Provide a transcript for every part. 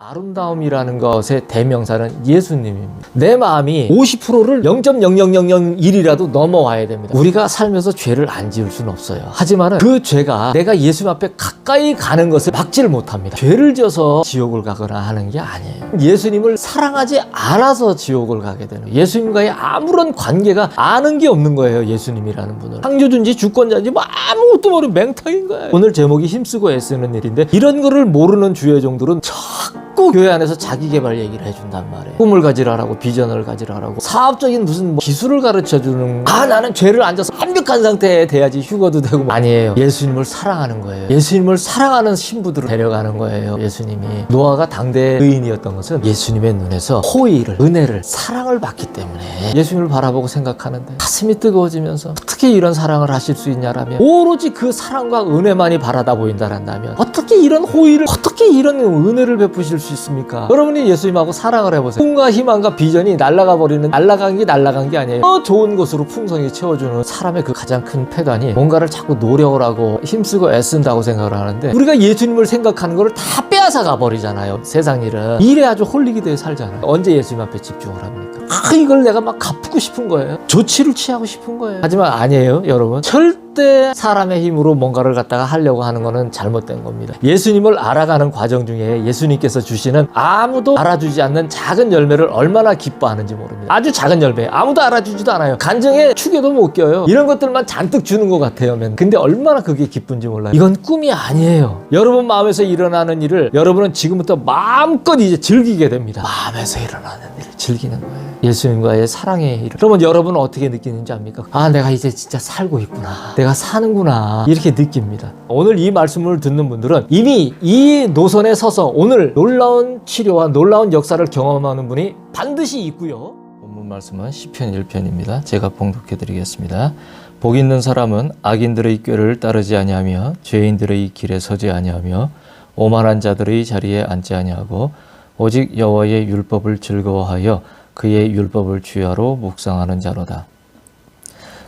아름다움이라는 것의 대명사는 예수님입니다. 내 마음이 50%를 0.00001이라도 넘어와야 됩니다. 우리가 살면서 죄를 안 지을 수는 없어요. 하지만 그 죄가 내가 예수님 앞에 가까이 가는 것을 막지를 못합니다. 죄를 지어서 지옥을 가거나 하는 게 아니에요. 예수님을 사랑하지 않아서 지옥을 가게 되는 거예요. 예수님과의 아무런 관계가 아는 게 없는 거예요. 예수님이라는 분은 창조주인지 주권자인지 뭐 아무것도 모르는 맹탕인 거예요. 오늘 제목이 힘쓰고 애쓰는 일인데, 이런 거를 모르는 주의 종들은 자꾸 교회 안에서 자기 개발 얘기를 해준단 말이에요. 꿈을 가지라라고, 비전을 가지라라고, 사업적인 무슨 기술을 가르쳐주는, 나는 죄를 안 져서 완벽한 상태에 돼야지 휴거도 되고. 아니에요. 예수님을 사랑하는 거예요. 예수님을 사랑하는 신부들을 데려가는 거예요. 예수님이. 노아가 당대 의인이었던 것은 예수님의 눈에서 호의를, 은혜를, 사랑을 받기 때문에 예수님을 바라보고 생각하는데 가슴이 뜨거워지면서 어떻게 이런 사랑을 하실 수 있냐라면, 오로지 그 사랑과 은혜만이 바라다 보인다란다면 어떻게 이런 호의를, 어떻게 이런 은혜를 베푸실 수 있습니까? 여러분이 예수님하고 사랑을 해보세요. 꿈과 희망과 비전이 날아가 버리는, 날아간 게 아니에요. 더 좋은 곳으로 풍성히 채워주는 사람의 그 가장 큰 패단이 뭔가를 자꾸 노력을 하고 힘쓰고 애쓴다고 생각을 하는데, 우리가 예수님을 생각하는 걸 다 빼앗아가 버리잖아요. 세상 일은 일에 아주 홀리기도해 살잖아요. 언제 예수님 앞에 집중을 합니까? 이걸 내가 막 갚고 싶은 거예요. 조치를 취하고 싶은 거예요. 하지만 아니에요, 여러분. 절대 사람의 힘으로 뭔가를 갖다가 하려고 하는 거는 잘못된 겁니다. 예수님을 알아가는 과정 중에 예수님께서 주시는 아무도 알아주지 않는 작은 열매를 얼마나 기뻐하는지 모릅니다. 아주 작은 열매, 아무도 알아주지도 않아요. 간증에 축에도 못 껴요. 이런 것들만 잔뜩 주는 것 같아요. 근데 얼마나 그게 기쁜지 몰라요. 이건 꿈이 아니에요. 여러분 마음에서 일어나는 일을 여러분은 지금부터 마음껏 이제 즐기게 됩니다. 마음에서 일어나는 일을 즐기는 거예요. 예수님과의 사랑의 일을. 그러면 여러분은 어떻게 느끼는지 압니까? 내가 이제 진짜 살고 있구나, 내가 사는구나, 이렇게 느낍니다. 오늘 이 말씀을 듣는 분들은 이미 이 노선에 서서 오늘 놀라운 치료와 놀라운 역사를 경험하는 분이 반드시 있고요. 본문 말씀은 시편 1편입니다. 제가 봉독해 드리겠습니다. 복 있는 사람은 악인들의 꾀를 따르지 아니하며 죄인들의 길에 서지 아니하며 오만한 자들의 자리에 앉지 아니하고 오직 여호와의 율법을 즐거워하여 그의 율법을 주야로 묵상하는 자로다.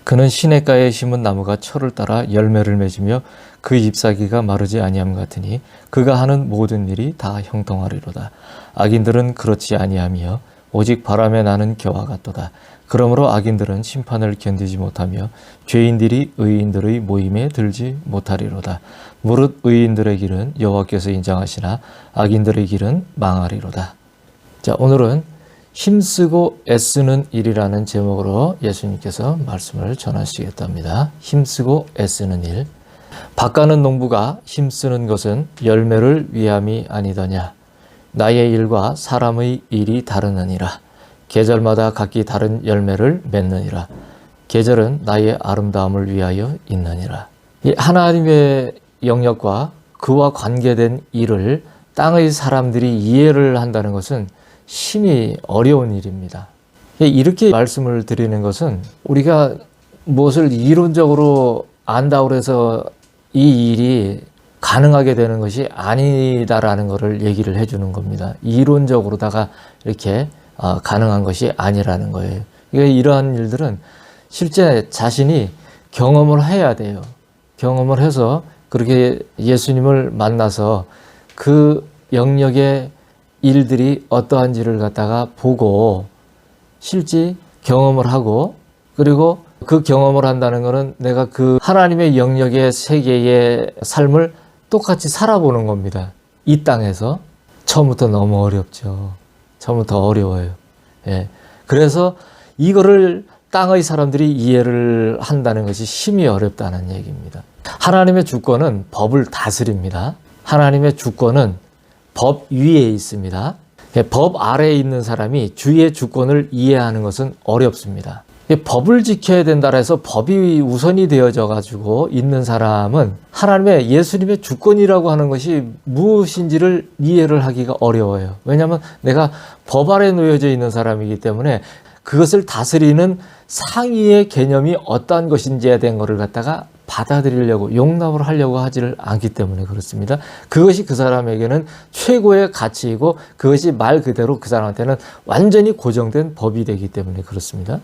그는 시냇가에 심은 나무가 철을 따라 열매를 맺으며 그 잎사귀가 마르지 아니함 같으니 그가 하는 모든 일이 다 형통하리로다. 악인들은 그렇지 아니하며 오직 바람에 나는 겨와 같도다. 그러므로 악인들은 심판을 견디지 못하며 죄인들이 의인들의 모임에 들지 못하리로다. 무릇 의인들의 길은 여호와께서 인정하시나 악인들의 길은 망하리로다. 자, 오늘은 힘쓰고 애쓰는 일이라는 제목으로 예수님께서 말씀을 전하시겠답니다. 힘쓰고 애쓰는 일. 밭가는 농부가 힘쓰는 것은 열매를 위함이 아니더냐. 나의 일과 사람의 일이 다르느니라. 계절마다 각기 다른 열매를 맺느니라. 계절은 나의 아름다움을 위하여 있느니라. 이 하나님의 영역과 그와 관계된 일을 땅의 사람들이 이해를 한다는 것은 심히 어려운 일입니다. 이렇게 말씀을 드리는 것은 우리가 무엇을 이론적으로 안다고 해서 이 일이 가능하게 되는 것이 아니다라는 것을 얘기를 해주는 겁니다. 이론적으로다가 이렇게 가능한 것이 아니라는 거예요. 이러한 일들은 실제 자신이 경험을 해야 돼요. 경험을 해서 그렇게 예수님을 만나서 그 영역의 일들이 어떠한지를 갖다가 보고 실제 경험을 하고, 그리고 그 경험을 한다는 것은 내가 그 하나님의 영역의 세계의 삶을 똑같이 살아보는 겁니다. 이 땅에서. 처음부터 너무 어렵죠. 처음부터 어려워요. 예. 그래서 이거를 땅의 사람들이 이해를 한다는 것이 심히 어렵다는 얘기입니다. 하나님의 주권은 법을 다스립니다. 하나님의 주권은 법 위에 있습니다. 법 아래에 있는 사람이 주의 주권을 이해하는 것은 어렵습니다. 법을 지켜야 된다 해서 법이 우선이 되어져 가지고 있는 사람은 하나님의, 예수님의 주권이라고 하는 것이 무엇인지를 이해를 하기가 어려워요. 왜냐하면 내가 법 아래에 놓여져 있는 사람이기 때문에 그것을 다스리는 상위의 개념이 어떠한 것인지에 대한 것을 갖다가 받아들이려고, 용납을 하려고 하지를 않기 때문에 그렇습니다. 그것이 그 사람에게는 최고의 가치이고 그것이 말 그대로 그 사람한테는 완전히 고정된 법이 되기 때문에 그렇습니다.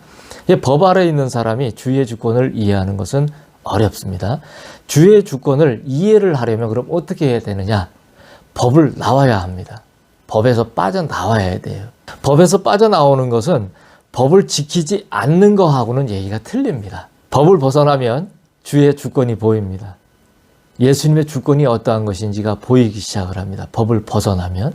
법 아래에 있는 사람이 주의 주권을 이해하는 것은 어렵습니다. 주의 주권을 이해를 하려면 그럼 어떻게 해야 되느냐? 법을 나와야 합니다. 법에서 빠져나와야 돼요. 법에서 빠져나오는 것은 법을 지키지 않는 거하고는 얘기가 틀립니다. 법을 벗어나면 주의 주권이 보입니다. 예수님의 주권이 어떠한 것인지가 보이기 시작을 합니다. 법을 벗어나면.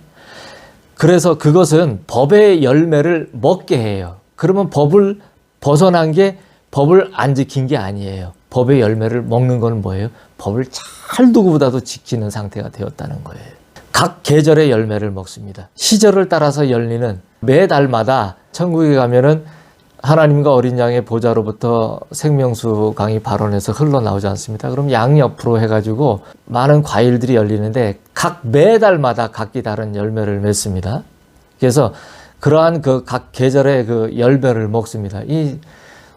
그래서 그것은 법의 열매를 먹게 해요. 그러면 법을 벗어난 게 법을 안 지킨 게 아니에요. 법의 열매를 먹는 건 뭐예요? 법을 잘 누구보다도 지키는 상태가 되었다는 거예요. 각 계절의 열매를 먹습니다. 시절을 따라서 열리는 매달마다 천국에 가면은 하나님과 어린 양의 보좌로부터 생명수 강이 발원해서 흘러나오지 않습니다. 그럼 양 옆으로 해가지고 많은 과일들이 열리는데 각 매달마다 각기 다른 열매를 맺습니다. 그래서 그러한 그 각 계절의 그 열매를 먹습니다.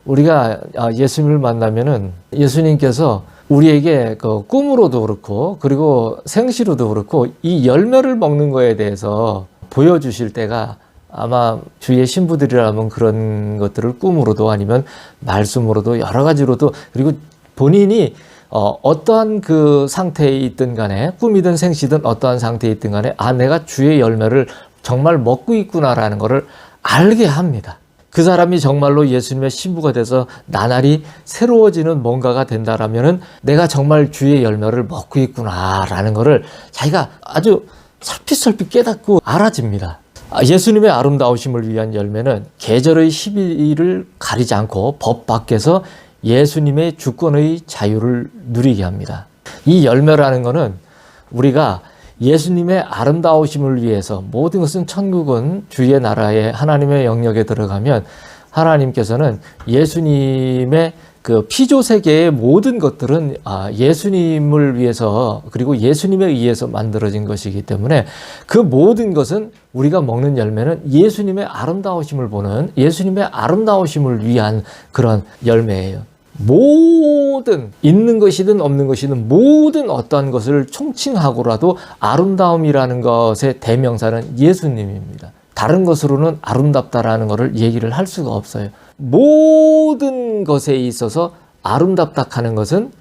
우리가 예수님을 만나면은 예수님께서 우리에게 그 꿈으로도 그렇고 그리고 생시로도 그렇고 이 열매를 먹는 거에 대해서 보여주실 때가 아마 주위의 신부들이라면 그런 것들을 꿈으로도 아니면 말씀으로도 여러 가지로도 그리고 본인이 어떠한 그 상태에 있든 간에 꿈이든 생시든 어떠한 상태에 있든 간에 내가 주의 열매를 정말 먹고 있구나라는 것을 알게 합니다. 그 사람이 정말로 예수님의 신부가 돼서 나날이 새로워지는 뭔가가 된다라면은 내가 정말 주의 열매를 먹고 있구나라는 것을 자기가 아주 설핏설핏 깨닫고 알아집니다. 예수님의 아름다우심을 위한 열매는 계절의 시비를 가리지 않고 법 밖에서 예수님의 주권의 자유를 누리게 합니다. 이 열매라는 것은 우리가 예수님의 아름다우심을 위해서 모든 것은 천국은 주의 나라에 하나님의 영역에 들어가면 하나님께서는 예수님의 그 피조 세계의 모든 것들은 예수님을 위해서 그리고 예수님에 의해서 만들어진 것이기 때문에 그 모든 것은 우리가 먹는 열매는 예수님의 아름다우심을 보는 예수님의 아름다우심을 위한 그런 열매예요. 모든 있는 것이든 없는 것이든 모든 어떠한 것을 총칭하고라도 아름다움이라는 것의 대명사는 예수님입니다. 다른 것으로는 아름답다라는 것을 얘기를 할 수가 없어요. 모든 것에 있어서 아름답다 하는 것은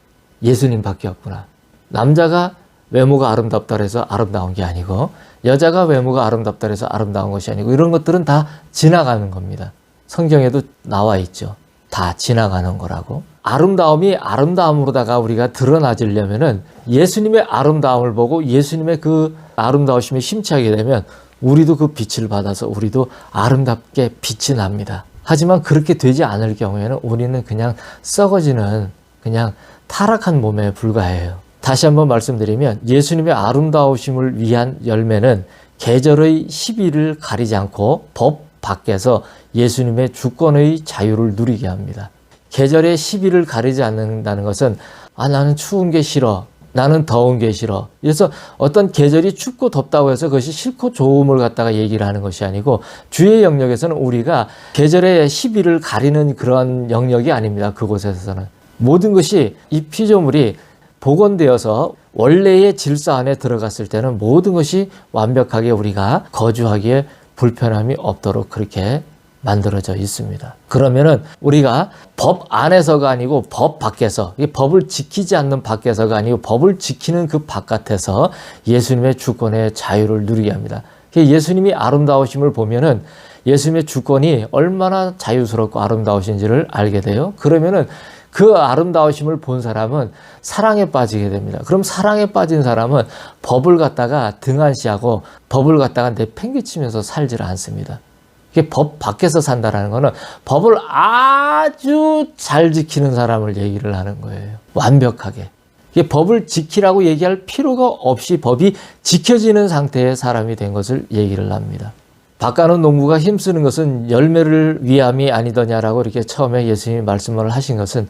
예수님밖에 없구나. 남자가 외모가 아름답다 해서 아름다운 게 아니고 여자가 외모가 아름답다 해서 아름다운 것이 아니고 이런 것들은 다 지나가는 겁니다. 성경에도 나와 있죠. 다 지나가는 거라고. 아름다움이 아름다움으로다가 우리가 드러나지려면은 예수님의 아름다움을 보고 예수님의 그 아름다우심에 심취하게 되면 우리도 그 빛을 받아서 우리도 아름답게 빛이 납니다. 하지만 그렇게 되지 않을 경우에는 우리는 그냥 썩어지는 그냥 타락한 몸에 불과해요. 다시 한번 말씀드리면 예수님의 아름다우심을 위한 열매는 계절의 시비를 가리지 않고 법 밖에서 예수님의 주권의 자유를 누리게 합니다. 계절의 시비를 가리지 않는다는 것은 나는 추운 게 싫어. 나는 더운 게 싫어. 그래서 어떤 계절이 춥고 덥다고 해서 그것이 싫고 좋음을 갖다가 얘기를 하는 것이 아니고 주의 영역에서는 우리가 계절의 시비를 가리는 그런 영역이 아닙니다. 그곳에서는. 모든 것이 이 피조물이 복원되어서 원래의 질서 안에 들어갔을 때는 모든 것이 완벽하게 우리가 거주하기에 불편함이 없도록 그렇게 만들어져 있습니다. 그러면은 우리가 법 안에서가 아니고 법 밖에서, 법을 지키지 않는 밖에서가 아니고 법을 지키는 그 바깥에서 예수님의 주권의 자유를 누리게 합니다. 예수님이 아름다우심을 보면은 예수님의 주권이 얼마나 자유스럽고 아름다우신지를 알게 돼요. 그러면은 그 아름다우심을 본 사람은 사랑에 빠지게 됩니다. 그럼 사랑에 빠진 사람은 법을 갖다가 등한시하고 법을 갖다가 내팽개치면서 살지를 않습니다. 이게 법 밖에서 산다라는 거는 법을 아주 잘 지키는 사람을 얘기를 하는 거예요. 완벽하게. 이게 법을 지키라고 얘기할 필요가 없이 법이 지켜지는 상태의 사람이 된 것을 얘기를 합니다. 밭가는 농부가 힘쓰는 것은 열매를 위함이 아니더냐라고 이렇게 처음에 예수님이 말씀을 하신 것은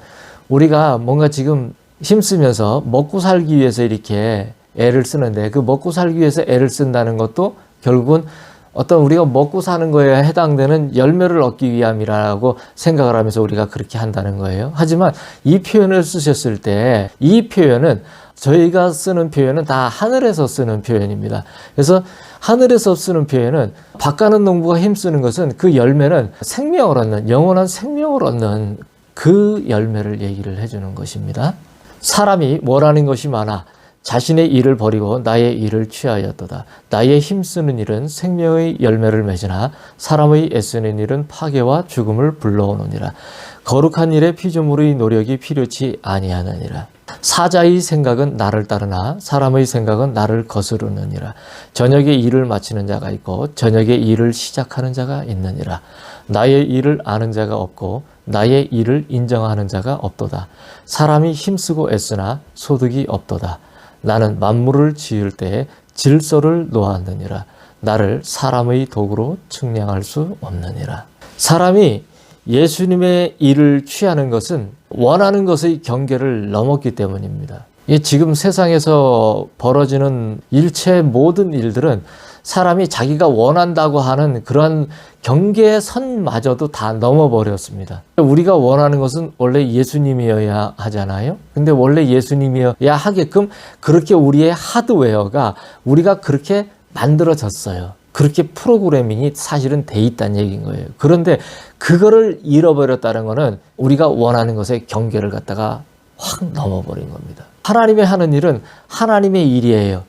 우리가 뭔가 지금 힘쓰면서 먹고 살기 위해서 이렇게 애를 쓰는데 그 먹고 살기 위해서 애를 쓴다는 것도 결국은 어떤 우리가 먹고 사는 거에 해당되는 열매를 얻기 위함이라고 생각을 하면서 우리가 그렇게 한다는 거예요. 하지만 이 표현을 쓰셨을 때 이 표현은 저희가 쓰는 표현은 다 하늘에서 쓰는 표현입니다. 그래서 하늘에서 쓰는 표현은 밭가는 농부가 힘쓰는 것은 그 열매는 생명을 얻는 영원한 생명을 얻는 그 열매를 얘기를 해주는 것입니다. 사람이 원하는 것이 많아 자신의 일을 버리고 나의 일을 취하였도다. 나의 힘쓰는 일은 생명의 열매를 맺으나 사람의 애쓰는 일은 파괴와 죽음을 불러오느니라. 거룩한 일에 피조물의 노력이 필요치 아니하느니라. 사자의 생각은 나를 따르나 사람의 생각은 나를 거스르느니라. 저녁에 일을 마치는 자가 있고 저녁에 일을 시작하는 자가 있느니라. 나의 일을 아는 자가 없고 나의 일을 인정하는 자가 없도다. 사람이 힘쓰고 애쓰나 소득이 없도다. 나는 만물을 지을 때에 질서를 놓았느니라. 나를 사람의 도구로 측량할 수 없느니라. 사람이 예수님의 일을 취하는 것은 원하는 것의 경계를 넘었기 때문입니다. 지금 세상에서 벌어지는 일체 모든 일들은 사람이 자기가 원한다고 하는 그런 경계의 선마저도 다 넘어버렸습니다. 우리가 원하는 것은 원래 예수님이어야 하잖아요. 근데 원래 예수님이어야 하게끔 그렇게 우리의 하드웨어가 우리가 그렇게 만들어졌어요. 그렇게 프로그래밍이 사실은 돼 있다는 얘기인 거예요. 그런데 그거를 잃어버렸다는 것은 우리가 원하는 것의 경계를 갖다가 확 넘어버린 겁니다. 하나님의 하는 일은 하나님의 일이에요.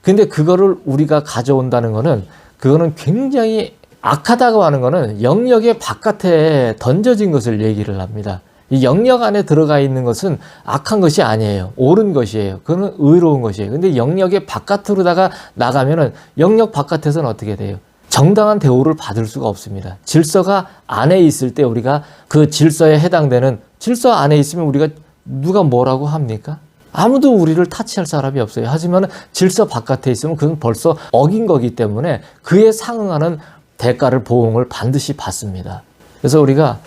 근데 그거를 우리가 가져온다는 것은 그거는 굉장히 악하다고 하는 것은 영역의 바깥에 던져진 것을 얘기를 합니다. 이 영역 안에 들어가 있는 것은 악한 것이 아니에요. 옳은 것이에요. 그건 의로운 것이에요. 근데 영역의 바깥으로다가 나가면은 영역 바깥에서는 어떻게 돼요? 정당한 대우를 받을 수가 없습니다. 질서가 안에 있을 때 우리가 그 질서에 해당되는 질서 안에 있으면 우리가 누가 뭐라고 합니까? 아무도 우리를 타치할 사람이 없어요. 하지만 질서 바깥에 있으면 그건 벌써 어긴 거기 때문에 그에 상응하는 대가를 보응을 반드시 받습니다. 그래서 우리가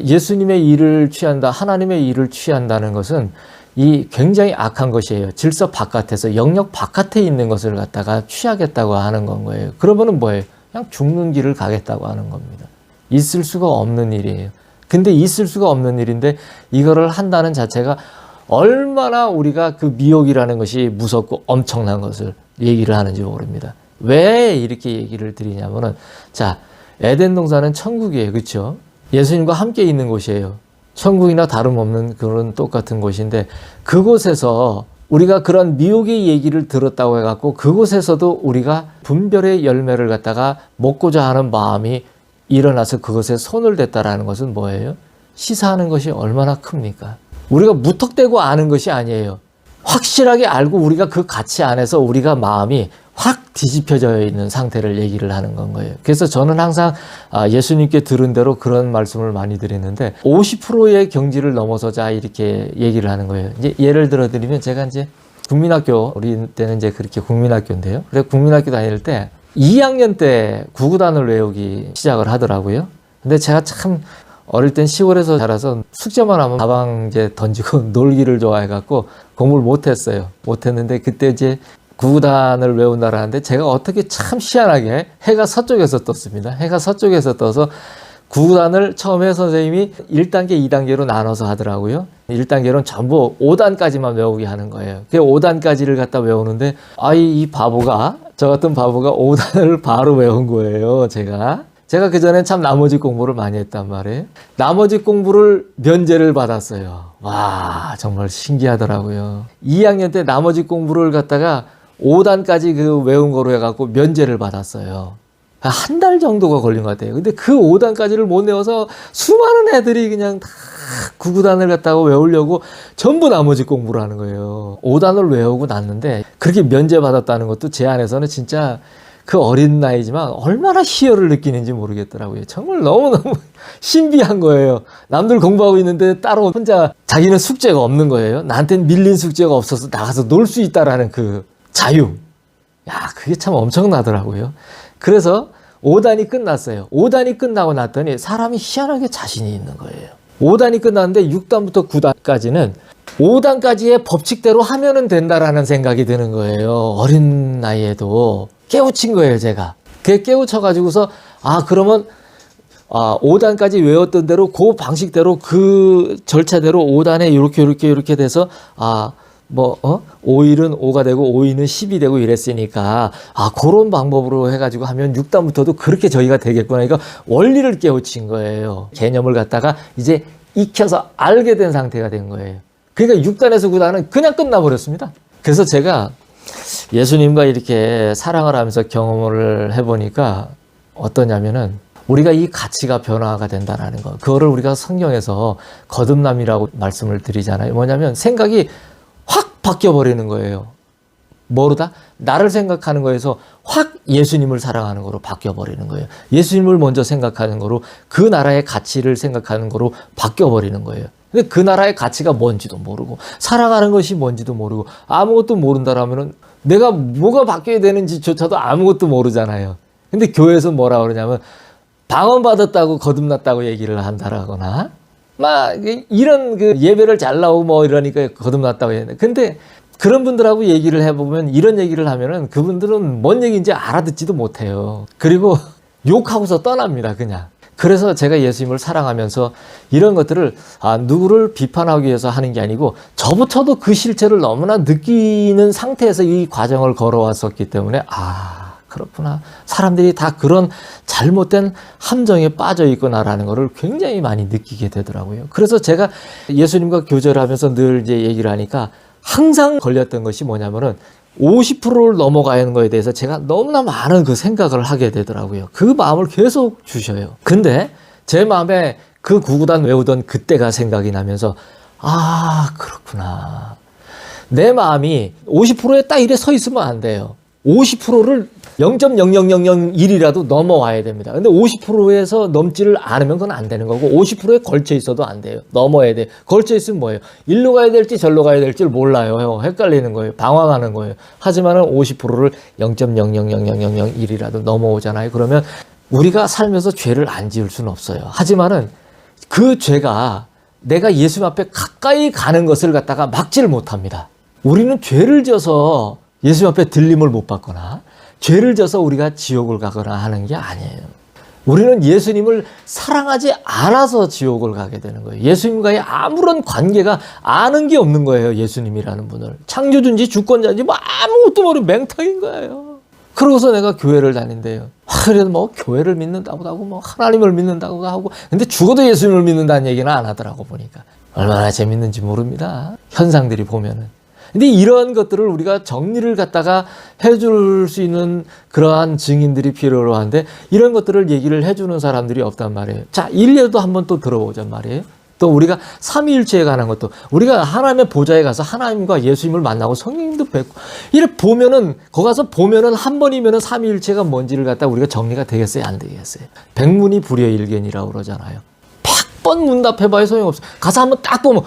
예수님의 일을 취한다, 하나님의 일을 취한다는 것은 이 굉장히 악한 것이에요. 질서 바깥에서 영역 바깥에 있는 것을 갖다가 취하겠다고 하는 건 거예요. 그러면은 뭐예요? 그냥 죽는 길을 가겠다고 하는 겁니다. 있을 수가 없는 일이에요. 근데 있을 수가 없는 일인데 이거를 한다는 자체가 얼마나 우리가 그 미혹이라는 것이 무섭고 엄청난 것을 얘기를 하는지 모릅니다. 왜 이렇게 얘기를 드리냐면은 자, 에덴 동산은 천국이에요. 그렇죠? 예수님과 함께 있는 곳이에요. 천국이나 다름없는 그런 똑같은 곳인데 그곳에서 우리가 그런 미혹의 얘기를 들었다고 해갖고 그곳에서도 우리가 분별의 열매를 갖다가 먹고자 하는 마음이 일어나서 그것에 손을 댔다라는 것은 뭐예요? 시사하는 것이 얼마나 큽니까? 우리가 무턱대고 아는 것이 아니에요. 확실하게 알고 우리가 그 가치 안에서 우리가 마음이 확 뒤집혀져 있는 상태를 얘기를 하는 건 거예요. 그래서 저는 항상 예수님께 들은 대로 그런 말씀을 많이 드리는데 50%의 경지를 넘어서자 이렇게 얘기를 하는 거예요. 이제 예를 들어 드리면 제가 이제 국민학교 우리 때는 이제 그렇게 국민학교인데요. 그래서 국민학교 다닐 때 2학년 때 구구단을 외우기 시작을 하더라고요. 근데 제가 참 어릴 땐 시골에서 자라서 숙제만 하면 가방제 던지고 놀기를 좋아해갖고 공부를 못했어요. 못했는데 그때 이제 구구단을 외운다라는데 제가 어떻게 참 희한하게 해가 서쪽에서 떴습니다. 해가 서쪽에서 떠서 구구단을 처음에 선생님이 1단계, 2단계로 나눠서 하더라고요. 1단계로는 전부 5단까지만 외우게 하는 거예요. 그 5단까지를 갖다 외우는데 이 바보가 저 같은 바보가 5단을 바로 외운 거예요. 제가 그전엔 참 나머지 공부를 많이 했단 말이에요. 나머지 공부를 면제를 받았어요. 와, 정말 신기하더라고요. 2학년 때 나머지 공부를 갖다가 5단까지 그 외운 거로 해갖고 면제를 받았어요. 한 달 정도가 걸린 것 같아요. 근데 그 5단까지를 못 외워서 수많은 애들이 그냥 다 구구단을 갖다가 외우려고 전부 나머지 공부를 하는 거예요. 5단을 외우고 났는데 그렇게 면제받았다는 것도 제 안에서는 진짜 그 어린 나이지만 얼마나 희열을 느끼는지 모르겠더라고요. 정말 너무너무 신비한 거예요. 남들 공부하고 있는데 따로 혼자 자기는 숙제가 없는 거예요. 나한테는 밀린 숙제가 없어서 나가서 놀 수 있다라는 그 자유. 그게 참 엄청나더라고요. 그래서 5단이 끝났어요. 5단이 끝나고 났더니 사람이 희한하게 자신이 있는 거예요. 5단이 끝났는데 6단부터 9단까지는 5단까지의 법칙대로 하면은 된다라는 생각이 드는 거예요. 어린 나이에도. 깨우친 거예요, 제가. 그게 깨우쳐가지고서, 그러면, 5단까지 외웠던 대로, 그 방식대로, 그 절차대로 5단에 이렇게 돼서, 5일은 5가 되고, 5일은 10이 되고 이랬으니까, 그런 방법으로 해가지고 하면 6단부터도 그렇게 저희가 되겠구나. 이거 원리를 깨우친 거예요. 개념을 갖다가 이제 익혀서 알게 된 상태가 된 거예요. 그러니까 6단에서 9단은 그냥 끝나버렸습니다. 그래서 제가 예수님과 이렇게 사랑을 하면서 경험을 해보니까 어떠냐면은 우리가 이 가치가 변화가 된다는 거. 그거를 우리가 성경에서 거듭남이라고 말씀을 드리잖아요. 뭐냐면 생각이 확 바뀌어버리는 거예요. 뭐로다? 나를 생각하는 거에서 확 예수님을 사랑하는 거로 바뀌어버리는 거예요. 예수님을 먼저 생각하는 거로 그 나라의 가치를 생각하는 거로 바뀌어버리는 거예요. 근데 그 나라의 가치가 뭔지도 모르고 사랑하는 것이 뭔지도 모르고 아무것도 모른다라면은 내가 뭐가 바뀌어야 되는지조차도 아무것도 모르잖아요. 근데 교회에서 뭐라 그러냐면 방언받았다고 거듭났다고 얘기를 한다라거나 막 이런 그 예배를 잘 나오고 뭐 이러니까 거듭났다고 했는데 근데 그런 분들하고 얘기를 해보면 이런 얘기를 하면은 그분들은 뭔 얘기인지 알아듣지도 못해요. 그리고 욕하고서 떠납니다, 그냥. 그래서 제가 예수님을 사랑하면서 이런 것들을 누구를 비판하기 위해서 하는 게 아니고 저부터도 그 실체를 너무나 느끼는 상태에서 이 과정을 걸어왔었기 때문에 그렇구나. 사람들이 다 그런 잘못된 함정에 빠져 있구나라는 것을 굉장히 많이 느끼게 되더라고요. 그래서 제가 예수님과 교제를 하면서 늘 이제 얘기를 하니까 항상 걸렸던 것이 뭐냐면은 50%를 넘어가는 거에 대해서 제가 너무나 많은 그 생각을 하게 되더라고요. 그 마음을 계속 주셔요. 근데 제 마음에 그 구구단 외우던 그때가 생각이 나면서 그렇구나. 내 마음이 50%에 딱 이래 서 있으면 안 돼요. 50%를 0.00001이라도 넘어와야 됩니다. 근데 50%에서 넘지를 않으면 그건 안 되는 거고 50%에 걸쳐 있어도 안 돼요. 넘어야 돼요. 걸쳐 있으면 뭐예요? 일로 가야 될지 절로 가야 될지 몰라요. 헷갈리는 거예요. 방황하는 거예요. 하지만은 50%를 0.0000001이라도 넘어오잖아요. 그러면 우리가 살면서 죄를 안 지을 수는 없어요. 하지만은 그 죄가 내가 예수님 앞에 가까이 가는 것을 갖다가 막지를 못합니다. 우리는 죄를 지어서 예수님 앞에 들림을 못 받거나 죄를 져서 우리가 지옥을 가거나 하는 게 아니에요. 우리는 예수님을 사랑하지 않아서 지옥을 가게 되는 거예요. 예수님과의 아무런 관계가 아는 게 없는 거예요. 예수님이라는 분을. 창조주인지 주권자인지 뭐 아무것도 모르는 맹탕인 거예요. 그러고서 내가 교회를 다닌대요. 그래도 뭐 교회를 믿는다고 하고 뭐 하나님을 믿는다고 하고 근데 죽어도 예수님을 믿는다는 얘기는 안 하더라고 보니까. 얼마나 재밌는지 모릅니다. 현상들이 보면은. 근데 이런 것들을 우리가 정리를 갖다가 해줄 수 있는 그러한 증인들이 필요로 한데 이런 것들을 얘기를 해주는 사람들이 없단 말이에요. 자, 일례도 한번 또 들어보자 말이에요. 또 우리가 삼위일체에 관한 것도 우리가 하나님의 보좌에 가서 하나님과 예수님을 만나고 성령님도 뵙고 이렇게 보면은 거기 가서 보면은 한 번이면은 삼위일체가 뭔지를 갖다 우리가 정리가 되겠어요? 안 되겠어요? 백문이 불여일견이라고 그러잖아요. 100번 문답해봐야 소용없어요. 가서 한번 딱 보면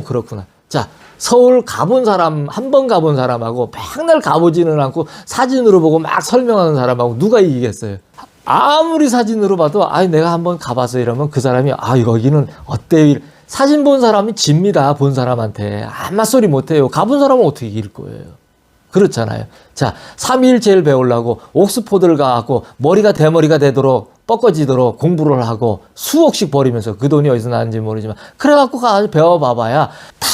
그렇구나. 자, 서울 가본 사람, 한 번 가본 사람하고 맨날 가보지는 않고 사진으로 보고 막 설명하는 사람하고 누가 이기겠어요? 아무리 사진으로 봐도 내가 한번 가봐서 이러면 그 사람이 여기는 어때요? 사진 본 사람이 집니다. 본 사람한테. 아무 소리 못해요. 가본 사람은 어떻게 이길 거예요? 그렇잖아요. 자, 삼위일체를 배우려고 옥스포드를 가고 머리가 대머리가 되도록 뻗어지도록 공부를 하고 수억씩 버리면서 그 돈이 어디서 나는지 모르지만 그래갖고 가서 배워봐봐야 다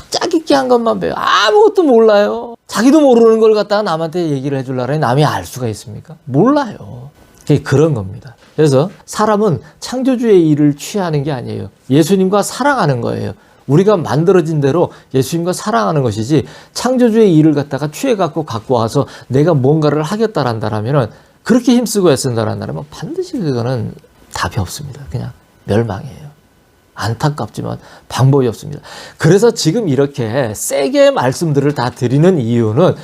짜깁기 한 것만 배워. 아무것도 몰라요. 자기도 모르는 걸 갖다가 남한테 얘기를 해주려니 남이 알 수가 있습니까? 몰라요. 그런 겁니다. 그래서 사람은 창조주의 일을 취하는 게 아니에요. 예수님과 사랑하는 거예요. 우리가 만들어진 대로 예수님과 사랑하는 것이지 창조주의 일을 갖다가 취해갖고 갖고 와서 내가 뭔가를 하겠다란다라면은 그렇게 힘쓰고 애쓴다란다면 반드시 그거는 답이 없습니다. 그냥 멸망이에요. 안타깝지만 방법이 없습니다. 그래서 지금 이렇게 세게 말씀들을 다 드리는 이유는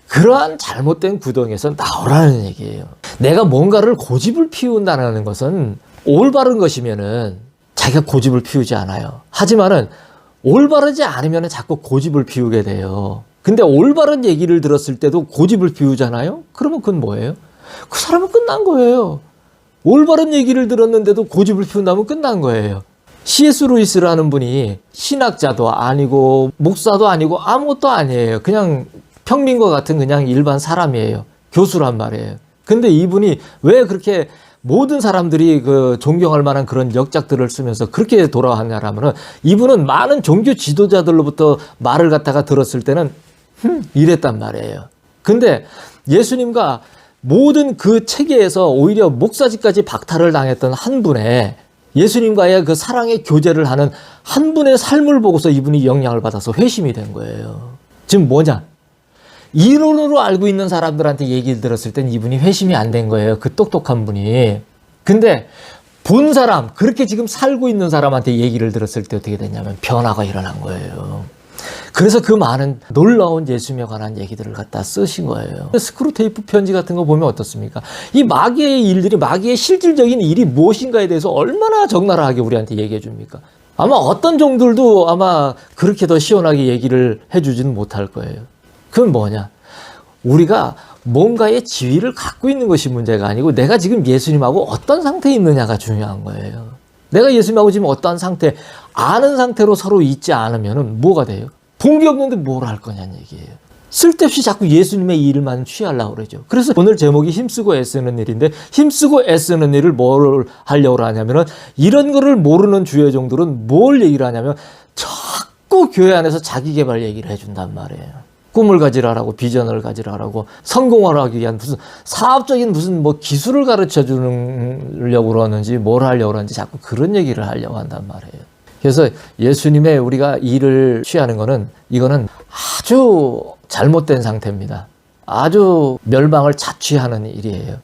그러한 잘못된 구덩이에서 나오라는 얘기예요. 내가 뭔가를 고집을 피운다는 것은 올바른 것이면은 자기가 고집을 피우지 않아요. 하지만은 올바르지 않으면 자꾸 고집을 피우게 돼요. 근데 올바른 얘기를 들었을 때도 고집을 피우잖아요? 그러면 그건 뭐예요? 그 사람은 끝난 거예요. 올바른 얘기를 들었는데도 고집을 피운다면 끝난 거예요. C.S. 루이스라는 분이 신학자도 아니고 목사도 아니고 아무것도 아니에요. 그냥 평민과 같은 그냥 일반 사람이에요. 교수란 말이에요. 근데 이분이 왜 그렇게 모든 사람들이 그 존경할 만한 그런 역작들을 쓰면서 그렇게 돌아왔냐라면은 이분은 많은 종교 지도자들로부터 말을 갖다가 들었을 때는 이랬단 말이에요. 근데 예수님과 모든 그 체계에서 오히려 목사직까지 박탈을 당했던 한 분의 예수님과의 그 사랑의 교제를 하는 한 분의 삶을 보고서 이분이 영향을 받아서 회심이 된 거예요. 지금 뭐냐? 이론으로 알고 있는 사람들한테 얘기를 들었을 땐 이분이 회심이 안 된 거예요. 그 똑똑한 분이. 근데 본 사람, 그렇게 지금 살고 있는 사람한테 얘기를 들었을 때 어떻게 됐냐면 변화가 일어난 거예요. 그래서 그 많은 놀라운 예수님에 관한 얘기들을 갖다 쓰신 거예요. 스크루테이프 편지 같은 거 보면 어떻습니까? 이 마귀의 일들이, 마귀의 실질적인 일이 무엇인가에 대해서 얼마나 적나라하게 우리한테 얘기해 줍니까? 아마 어떤 종들도 아마 그렇게 더 시원하게 얘기를 해주지는 못할 거예요. 그건 뭐냐? 우리가 뭔가의 지위를 갖고 있는 것이 문제가 아니고 내가 지금 예수님하고 어떤 상태에 있느냐가 중요한 거예요. 내가 예수님하고 지금 어떤 상태, 아는 상태로 서로 있지 않으면 뭐가 돼요? 본 게 없는데 뭘 할 거냐는 얘기예요. 쓸데없이 자꾸 예수님의 일만 취하려고 그러죠. 그래서 오늘 제목이 힘쓰고 애쓰는 일인데, 힘쓰고 애쓰는 일을 뭘 하려고 하냐면은, 이런 거를 모르는 주의 종들은 뭘 얘기를 하냐면 자꾸 교회 안에서 자기 개발 얘기를 해준단 말이에요. 꿈을 가지라라고, 비전을 가지라라고, 성공을 하기 위한 무슨 사업적인 무슨 뭐 기술을 가르쳐 주려고 그러는지 뭘 하려고 그러는지 자꾸 그런 얘기를 하려고 한단 말이에요. 그래서 예수님의 우리가 일을 취하는 거는, 이거는 아주 잘못된 상태입니다. 아주 멸망을 자취하는 일이에요.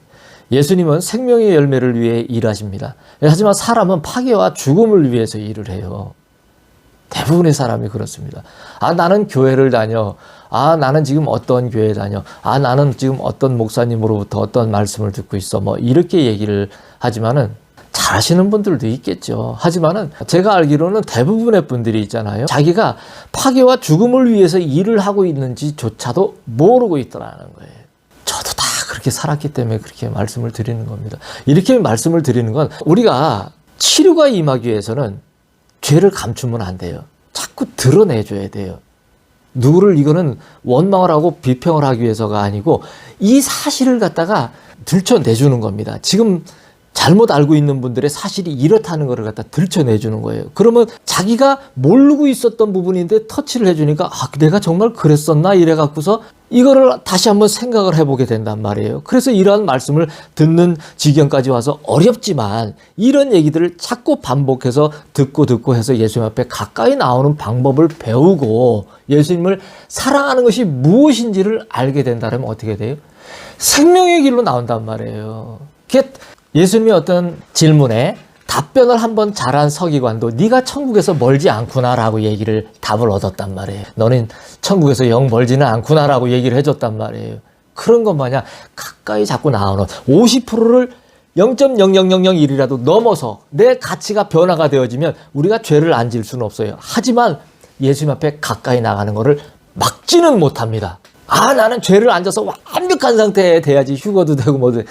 예수님은 생명의 열매를 위해 일하십니다. 하지만 사람은 파괴와 죽음을 위해서 일을 해요. 대부분의 사람이 그렇습니다. 아, 나는 교회를 다녀. 아, 나는 지금 어떤 교회 다녀. 아, 나는 지금 어떤 목사님으로부터 어떤 말씀을 듣고 있어. 뭐 이렇게 얘기를 하지만은 잘하시는 분들도 있겠죠. 하지만은 제가 알기로는 대부분의 분들이 있잖아요. 자기가 파괴와 죽음을 위해서 일을 하고 있는지조차도 모르고 있더라는 거예요. 저도 다 그렇게 살았기 때문에 그렇게 말씀을 드리는 겁니다. 이렇게 말씀을 드리는 건, 우리가 치료가 임하기 위해서는 죄를 감추면 안 돼요. 자꾸 드러내줘야 돼요. 누구를, 이거는 원망을 하고 비평을 하기 위해서가 아니고 이 사실을 갖다가 들춰내주는 겁니다. 지금 잘못 알고 있는 분들의 사실이 이렇다는 것을 갖다 들춰내주는 거예요. 그러면 자기가 모르고 있었던 부분인데 터치를 해주니까, 아, 내가 정말 그랬었나? 이래갖고서 이거를 다시 한번 생각을 해보게 된단 말이에요. 그래서 이러한 말씀을 듣는 지경까지 와서 어렵지만 이런 얘기들을 자꾸 반복해서 듣고 해서 예수님 앞에 가까이 나오는 방법을 배우고 예수님을 사랑하는 것이 무엇인지를 알게 된다면 어떻게 돼요? 생명의 길로 나온단 말이에요. 예수님이 어떤 질문에 답변을 한번 잘한 서기관도 네가 천국에서 멀지 않구나라고 답을 얻었단 말이에요. 너는 천국에서 영 멀지는 않구나라고 얘기를 해줬단 말이에요. 그런 것 마냥 가까이 자꾸 나오는 50%를 0.00001이라도 넘어서 내 가치가 변화가 되어지면 우리가 죄를 안 지을 수는 없어요. 하지만 예수님 앞에 가까이 나가는 것을 막지는 못합니다. 아, 나는 죄를 안 져서 완벽한 상태에 돼야지 휴거도 되고 뭐도.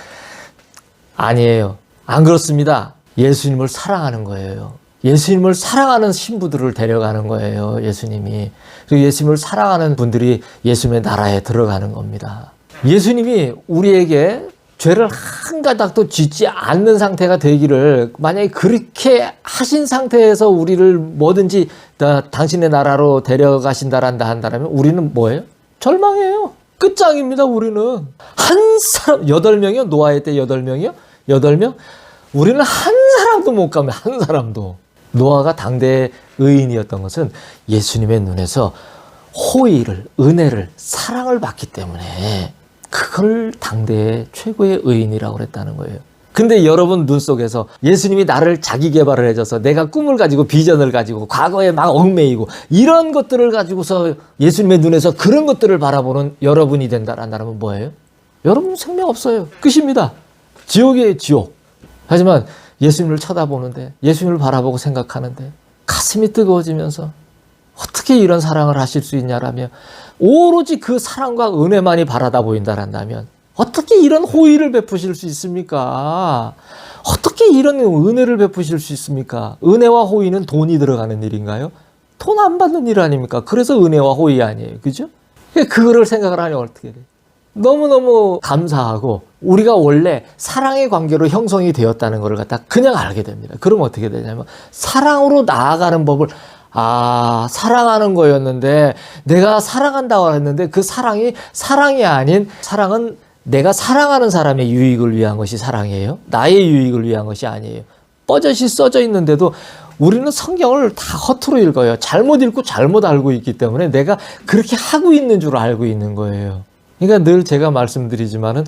아니에요. 안 그렇습니다. 예수님을 사랑하는 거예요. 예수님을 사랑하는 신부들을 데려가는 거예요. 예수님이. 그리고 예수님을 사랑하는 분들이 예수님의 나라에 들어가는 겁니다. 예수님이 우리에게 죄를 한 가닥도 짓지 않는 상태가 되기를, 만약에 그렇게 하신 상태에서 우리를 뭐든지 당신의 나라로 데려가신다란다 한다면 우리는 뭐예요? 절망이에요. 끝장입니다. 우리는 한 사람, 8명이요? 노아의 때 8명이요? 8명? 우리는 한 사람도 못 가면, 한 사람도. 노아가 당대의 의인이었던 것은 예수님의 눈에서 호의를, 은혜를, 사랑을 받기 때문에 그걸 당대의 최고의 의인이라고 그랬다는 거예요. 근데 여러분 눈 속에서 예수님이 나를 자기 개발을 해줘서 내가 꿈을 가지고 비전을 가지고 과거에 막 얽매이고 이런 것들을 가지고서 예수님의 눈에서 그런 것들을 바라보는 여러분이 된다라면 뭐예요? 여러분 생명 없어요. 끝입니다. 지옥이에요, 지옥. 하지만 예수님을 쳐다보는데, 예수님을 바라보고 생각하는데 가슴이 뜨거워지면서 어떻게 이런 사랑을 하실 수 있냐라며 오로지 그 사랑과 은혜만이 바라다 보인다란다면 어떻게 이런 호의를 베푸실 수 있습니까? 어떻게 이런 은혜를 베푸실 수 있습니까? 은혜와 호의는 돈이 들어가는 일인가요? 돈 안 받는 일 아닙니까? 그래서 은혜와 호의 아니에요. 그죠? 그거를 생각을 하면 어떻게 돼요? 너무너무 감사하고 우리가 원래 사랑의 관계로 형성이 되었다는 것을 갖다 그냥 알게 됩니다. 그러면 어떻게 되냐면 사랑으로 나아가는 법을, 아, 사랑하는 거였는데 내가 사랑한다고 했는데 그 사랑이 아닌, 사랑은 내가 사랑하는 사람의 유익을 위한 것이 사랑이에요. 나의 유익을 위한 것이 아니에요. 뻐젓이 써져 있는데도 우리는 성경을 다 허투루 읽어요. 잘못 읽고 잘못 알고 있기 때문에 내가 그렇게 하고 있는 줄 알고 있는 거예요. 그러니까 늘 제가 말씀드리지만은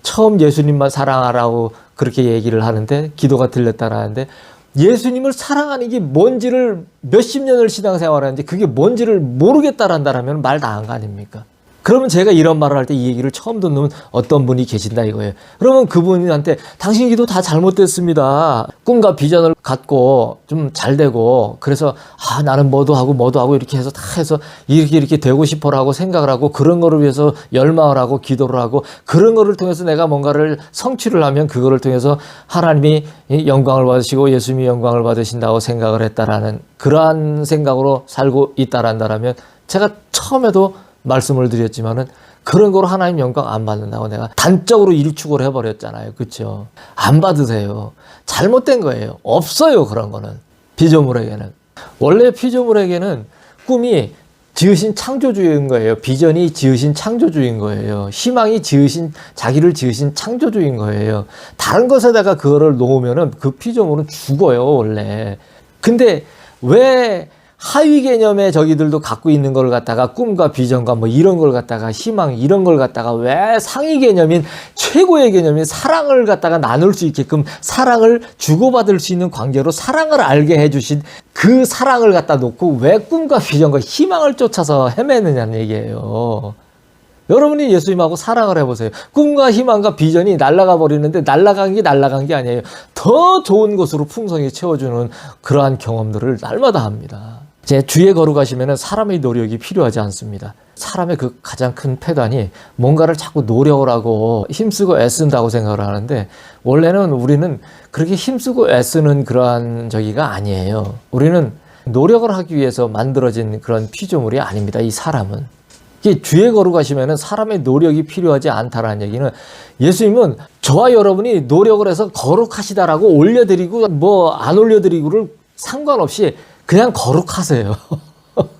처음 예수님만 사랑하라고 그렇게 얘기를 하는데 기도가 들렸다라는데 예수님을 사랑하는 게 뭔지를 몇십 년을 신앙생활하는데 그게 뭔지를 모르겠다란다라면 말 다 한 거 아닙니까? 그러면 제가 이런 말을 할 때 이 얘기를 처음 듣는 어떤 분이 계신다 이거예요. 그러면 그분한테 당신 기도 다 잘못됐습니다. 꿈과 비전을 갖고 좀 잘 되고 그래서 나는 뭐도 하고 이렇게 해서 다 해서 이렇게 되고 싶어라고 생각을 하고 그런 거를 위해서 열망을 하고 기도를 하고 그런 거를 통해서 내가 뭔가를 성취를 하면 그거를 통해서 하나님이 영광을 받으시고 예수님이 영광을 받으신다고 생각을 했다라는 그러한 생각으로 살고 있다란다라면 제가 처음에도 말씀을 드렸지만은 그런 거로 하나님 영광 안 받는다고 내가 단적으로 일축을 해버렸잖아요. 그렇죠? 안 받으세요. 잘못된 거예요. 없어요. 그런 거는. 피조물에게는. 원래 피조물에게는 꿈이 지으신 창조주인 거예요. 비전이 지으신 창조주인 거예요. 희망이 자기를 지으신 창조주인 거예요. 다른 것에다가 그거를 놓으면은 그 피조물은 죽어요. 원래. 근데 왜 하위 개념의 저기들도 갖고 있는 걸 갖다가 꿈과 비전과 뭐 이런 걸 갖다가 희망 이런 걸 갖다가 왜 상위 개념인 최고의 개념인 사랑을 갖다가 나눌 수 있게끔 사랑을 주고받을 수 있는 관계로 사랑을 알게 해주신 그 사랑을 갖다 놓고 왜 꿈과 비전과 희망을 쫓아서 헤매느냐는 얘기예요. 여러분이 예수님하고 사랑을 해보세요. 꿈과 희망과 비전이 날아가 버리는데 날아간 게 아니에요. 더 좋은 것으로 풍성히 채워주는 그러한 경험들을 날마다 합니다. 제 주에 걸어가시면 사람의 노력이 필요하지 않습니다. 사람의 그 가장 큰 패단이 뭔가를 자꾸 노력을 하고 힘쓰고 애쓴다고 생각을 하는데 원래는 우리는 그렇게 힘쓰고 애쓰는 그러한 저기가 아니에요. 우리는 노력을 하기 위해서 만들어진 그런 피조물이 아닙니다. 이 사람은. 주에 걸어가시면 사람의 노력이 필요하지 않다라는 얘기는 예수님은 저와 여러분이 노력을 해서 거룩하시다라고 올려드리고 뭐 안 올려드리고를 상관없이 그냥 거룩하세요.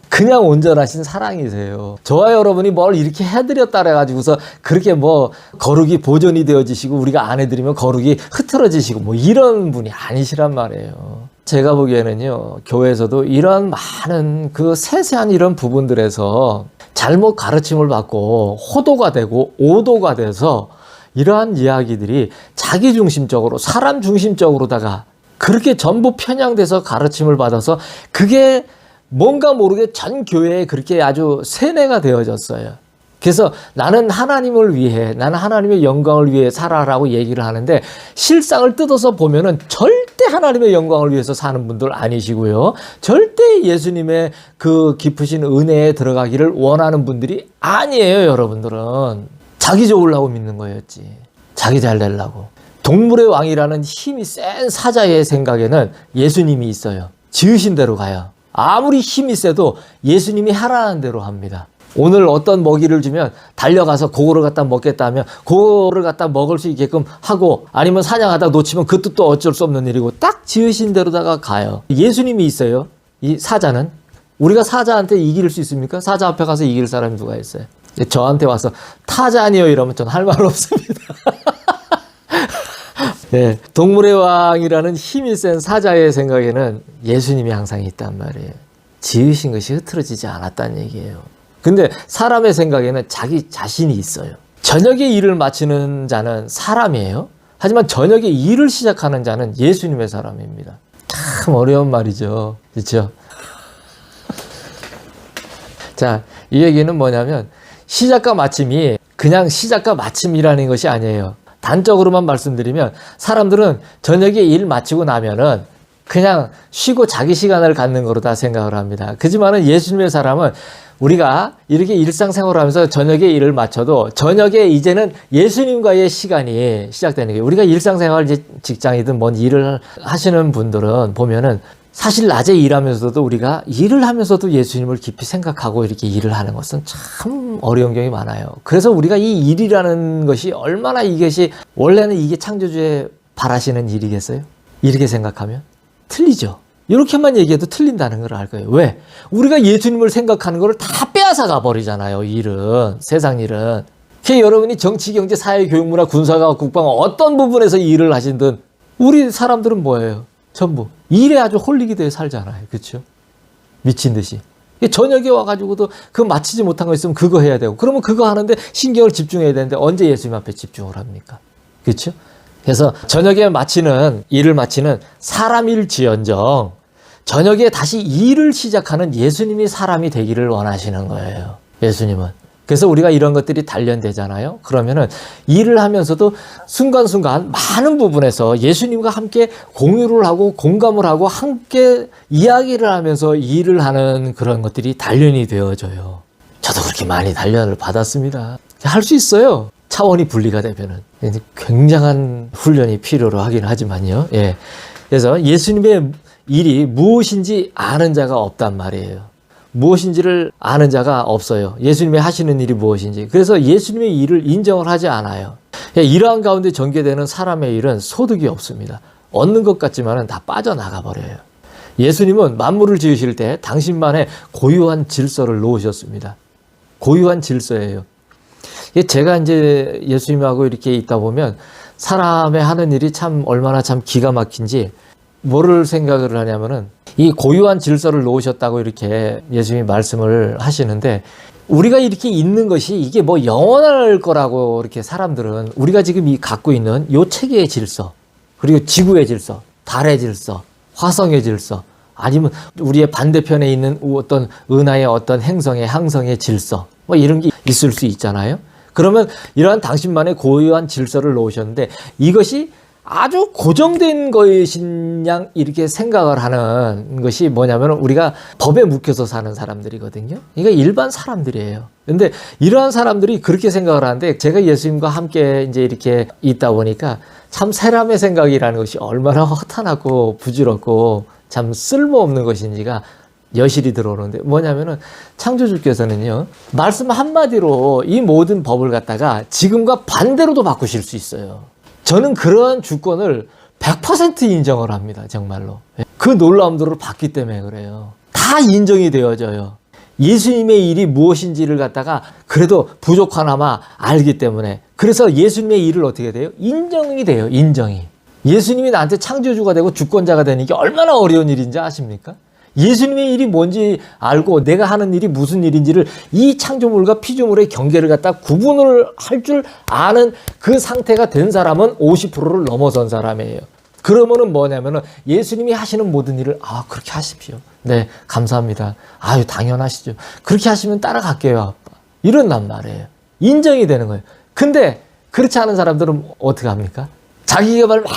그냥 온전하신 사랑이세요. 저와 여러분이 뭘 이렇게 해드렸다 그래가지고서 그렇게 뭐 거룩이 보존이 되어지시고 우리가 안 해드리면 거룩이 흐트러지시고 뭐 이런 분이 아니시란 말이에요. 제가 보기에는요, 교회에서도 이런 많은 그 세세한 이런 부분들에서 잘못 가르침을 받고 호도가 되고 오도가 돼서 이러한 이야기들이 자기중심적으로 사람 중심적으로다가 그렇게 전부 편향돼서 가르침을 받아서 그게 뭔가 모르게 전 교회에 그렇게 아주 세뇌가 되어졌어요. 그래서 나는 하나님을 위해, 나는 하나님의 영광을 위해 살아라고 얘기를 하는데 실상을 뜯어서 보면은 절대 하나님의 영광을 위해서 사는 분들 아니시고요. 절대 예수님의 그 깊으신 은혜에 들어가기를 원하는 분들이 아니에요, 여러분들은. 자기 좋으려고 믿는 거였지. 자기 잘 되려고. 동물의 왕이라는 힘이 센 사자의 생각에는 예수님이 있어요. 지으신 대로 가요. 아무리 힘이 세도 예수님이 하라는 대로 합니다. 오늘 어떤 먹이를 주면 달려가서 그거를 갖다 먹겠다 하면 그거를 갖다 먹을 수 있게끔 하고 아니면 사냥하다 놓치면 그것도 또 어쩔 수 없는 일이고 딱 지으신 대로다가 가요. 예수님이 있어요. 이 사자는. 우리가 사자한테 이길 수 있습니까? 사자 앞에 가서 이길 사람이 누가 있어요? 저한테 와서 타자 아니요 이러면 전 할 말 없습니다. 네, 동물의 왕이라는 힘이 센 사자의 생각에는 예수님이 항상 있단 말이에요. 지으신 것이 흐트러지지 않았다는 얘기예요. 근데 사람의 생각에는 자기 자신이 있어요. 저녁에 일을 마치는 자는 사람이에요. 하지만 저녁에 일을 시작하는 자는 예수님의 사람입니다. 참 어려운 말이죠. 그렇죠? 자, 이 얘기는 뭐냐면 시작과 마침이 그냥 시작과 마침이라는 것이 아니에요. 단적으로만 말씀드리면 사람들은 저녁에 일 마치고 나면은 그냥 쉬고 자기 시간을 갖는 거로 다 생각을 합니다. 그지만은 예수님의 사람은 우리가 이렇게 일상생활을 하면서 저녁에 일을 마쳐도 저녁에 이제는 예수님과의 시간이 시작되는 거예요. 우리가 일상생활 이제 직장이든 뭔 일을 하시는 분들은 보면은 사실 낮에 일하면서도 우리가 일을 하면서도 예수님을 깊이 생각하고 이렇게 일을 하는 것은 참 어려운 경우가 많아요. 그래서 우리가 이 일이라는 것이 얼마나 이것이 원래는 이게 창조주의 바라시는 일이겠어요? 이렇게 생각하면? 틀리죠. 이렇게만 얘기해도 틀린다는 걸 알 거예요. 왜? 우리가 예수님을 생각하는 걸 다 빼앗아 가버리잖아요. 일은. 세상 일은. 여러분이 정치, 경제, 사회, 교육, 문화, 군사과 국방 어떤 부분에서 일을 하신든 우리 사람들은 뭐예요? 전부. 일에 아주 홀리게 돼 살잖아요. 그렇죠? 미친 듯이. 저녁에 와가지고도 그 마치지 못한 거 있으면 그거 해야 되고, 그러면 그거 하는데 신경을 집중해야 되는데 언제 예수님 앞에 집중을 합니까? 그렇죠? 그래서 저녁에 마치는, 일을 마치는 사람일지언정 저녁에 다시 일을 시작하는 예수님이 사람이 되기를 원하시는 거예요. 예수님은. 그래서 우리가 이런 것들이 단련되잖아요. 그러면은 일을 하면서도 순간순간 많은 부분에서 예수님과 함께 공유를 하고 공감을 하고 함께 이야기를 하면서 일을 하는 그런 것들이 단련이 되어져요. 저도 그렇게 많이 단련을 받았습니다. 할 수 있어요. 차원이 분리가 되면은. 굉장한 훈련이 필요로 하긴 하지만요. 예. 그래서 예수님의 일이 무엇인지 아는 자가 없단 말이에요. 무엇인지를 아는 자가 없어요. 예수님이 하시는 일이 무엇인지. 그래서 예수님의 일을 인정을 하지 않아요. 이러한 가운데 전개되는 사람의 일은 소득이 없습니다. 얻는 것 같지만 다 빠져나가 버려요. 예수님은 만물을 지으실 때 당신만의 고유한 질서를 놓으셨습니다. 고유한 질서예요. 제가 이제 예수님하고 이렇게 있다 보면 사람의 하는 일이 참 얼마나 참 기가 막힌지 뭐를 생각을 하냐면은 이 고유한 질서를 놓으셨다고 이렇게 예수님이 말씀을 하시는데 우리가 이렇게 있는 것이 이게 뭐 영원할 거라고 이렇게 사람들은 우리가 지금 이 갖고 있는 요 체계의 질서 그리고 지구의 질서, 달의 질서, 화성의 질서 아니면 우리의 반대편에 있는 어떤 은하의 어떤 행성의 항성의 질서 뭐 이런 게 있을 수 있잖아요. 그러면 이러한 당신만의 고유한 질서를 놓으셨는데 이것이 아주 고정된 것인 양 이렇게 생각을 하는 것이 뭐냐면 우리가 법에 묶여서 사는 사람들이거든요. 그러니까 일반 사람들이에요. 근데 이러한 사람들이 그렇게 생각을 하는데 제가 예수님과 함께 이제 이렇게 있다 보니까 참 사람의 생각이라는 것이 얼마나 허탄하고 부질없고 참 쓸모없는 것인지가 여실히 들어오는데 뭐냐면은 창조주께서는요 말씀 한마디로 이 모든 법을 갖다가 지금과 반대로도 바꾸실 수 있어요. 저는 그러한 주권을 100% 인정을 합니다. 정말로. 그 놀라움들을 봤기 때문에 그래요. 다 인정이 되어져요. 예수님의 일이 무엇인지를 갖다가 그래도 부족하나마 알기 때문에 그래서 예수님의 일을 어떻게 돼요? 인정이 돼요. 인정이. 예수님이 나한테 창조주가 되고 주권자가 되는 게 얼마나 어려운 일인지 아십니까? 예수님의 일이 뭔지 알고 내가 하는 일이 무슨 일인지를 이 창조물과 피조물의 경계를 갖다 구분을 할 줄 아는 그 상태가 된 사람은 50%를 넘어선 사람이에요. 그러면은 뭐냐면은 예수님이 하시는 모든 일을 그렇게 하십시오. 네, 감사합니다. 아유, 당연하시죠. 그렇게 하시면 따라갈게요, 아빠. 이런단 말이에요. 인정이 되는 거예요. 근데 그렇지 않은 사람들은 어떻게 합니까? 자기 개발 막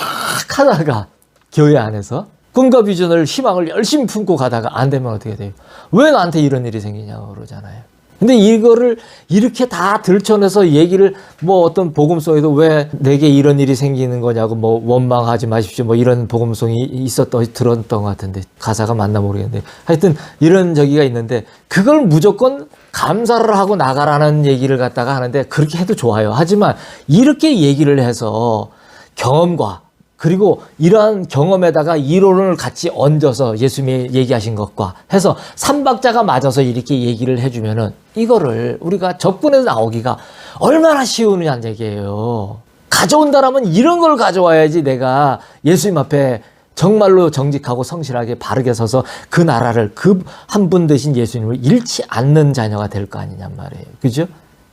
하다가 교회 안에서 꿈과 비전을 희망을 열심히 품고 가다가 안 되면 어떻게 돼요? 왜 나한테 이런 일이 생기냐고 그러잖아요. 근데 이거를 이렇게 다 들춰내서 얘기를 뭐 어떤 복음송에도 왜 내게 이런 일이 생기는 거냐고 뭐 원망하지 마십시오 뭐 이런 복음송이 들었던 것 같은데 가사가 맞나 모르겠는데 하여튼 이런 저기가 있는데 그걸 무조건 감사를 하고 나가라는 얘기를 갖다가 하는데 그렇게 해도 좋아요. 하지만 이렇게 얘기를 해서 경험과 그리고 이러한 경험에다가 이론을 같이 얹어서 예수님이 얘기하신 것과 해서 삼박자가 맞아서 이렇게 얘기를 해주면은 이거를 우리가 접근해서 나오기가 얼마나 쉬우냐는 얘기예요. 가져온다라면 이런 걸 가져와야지 내가 예수님 앞에 정말로 정직하고 성실하게 바르게 서서 그 나라를 그 한 분 되신 예수님을 잃지 않는 자녀가 될 거 아니냔 말이에요. 그죠?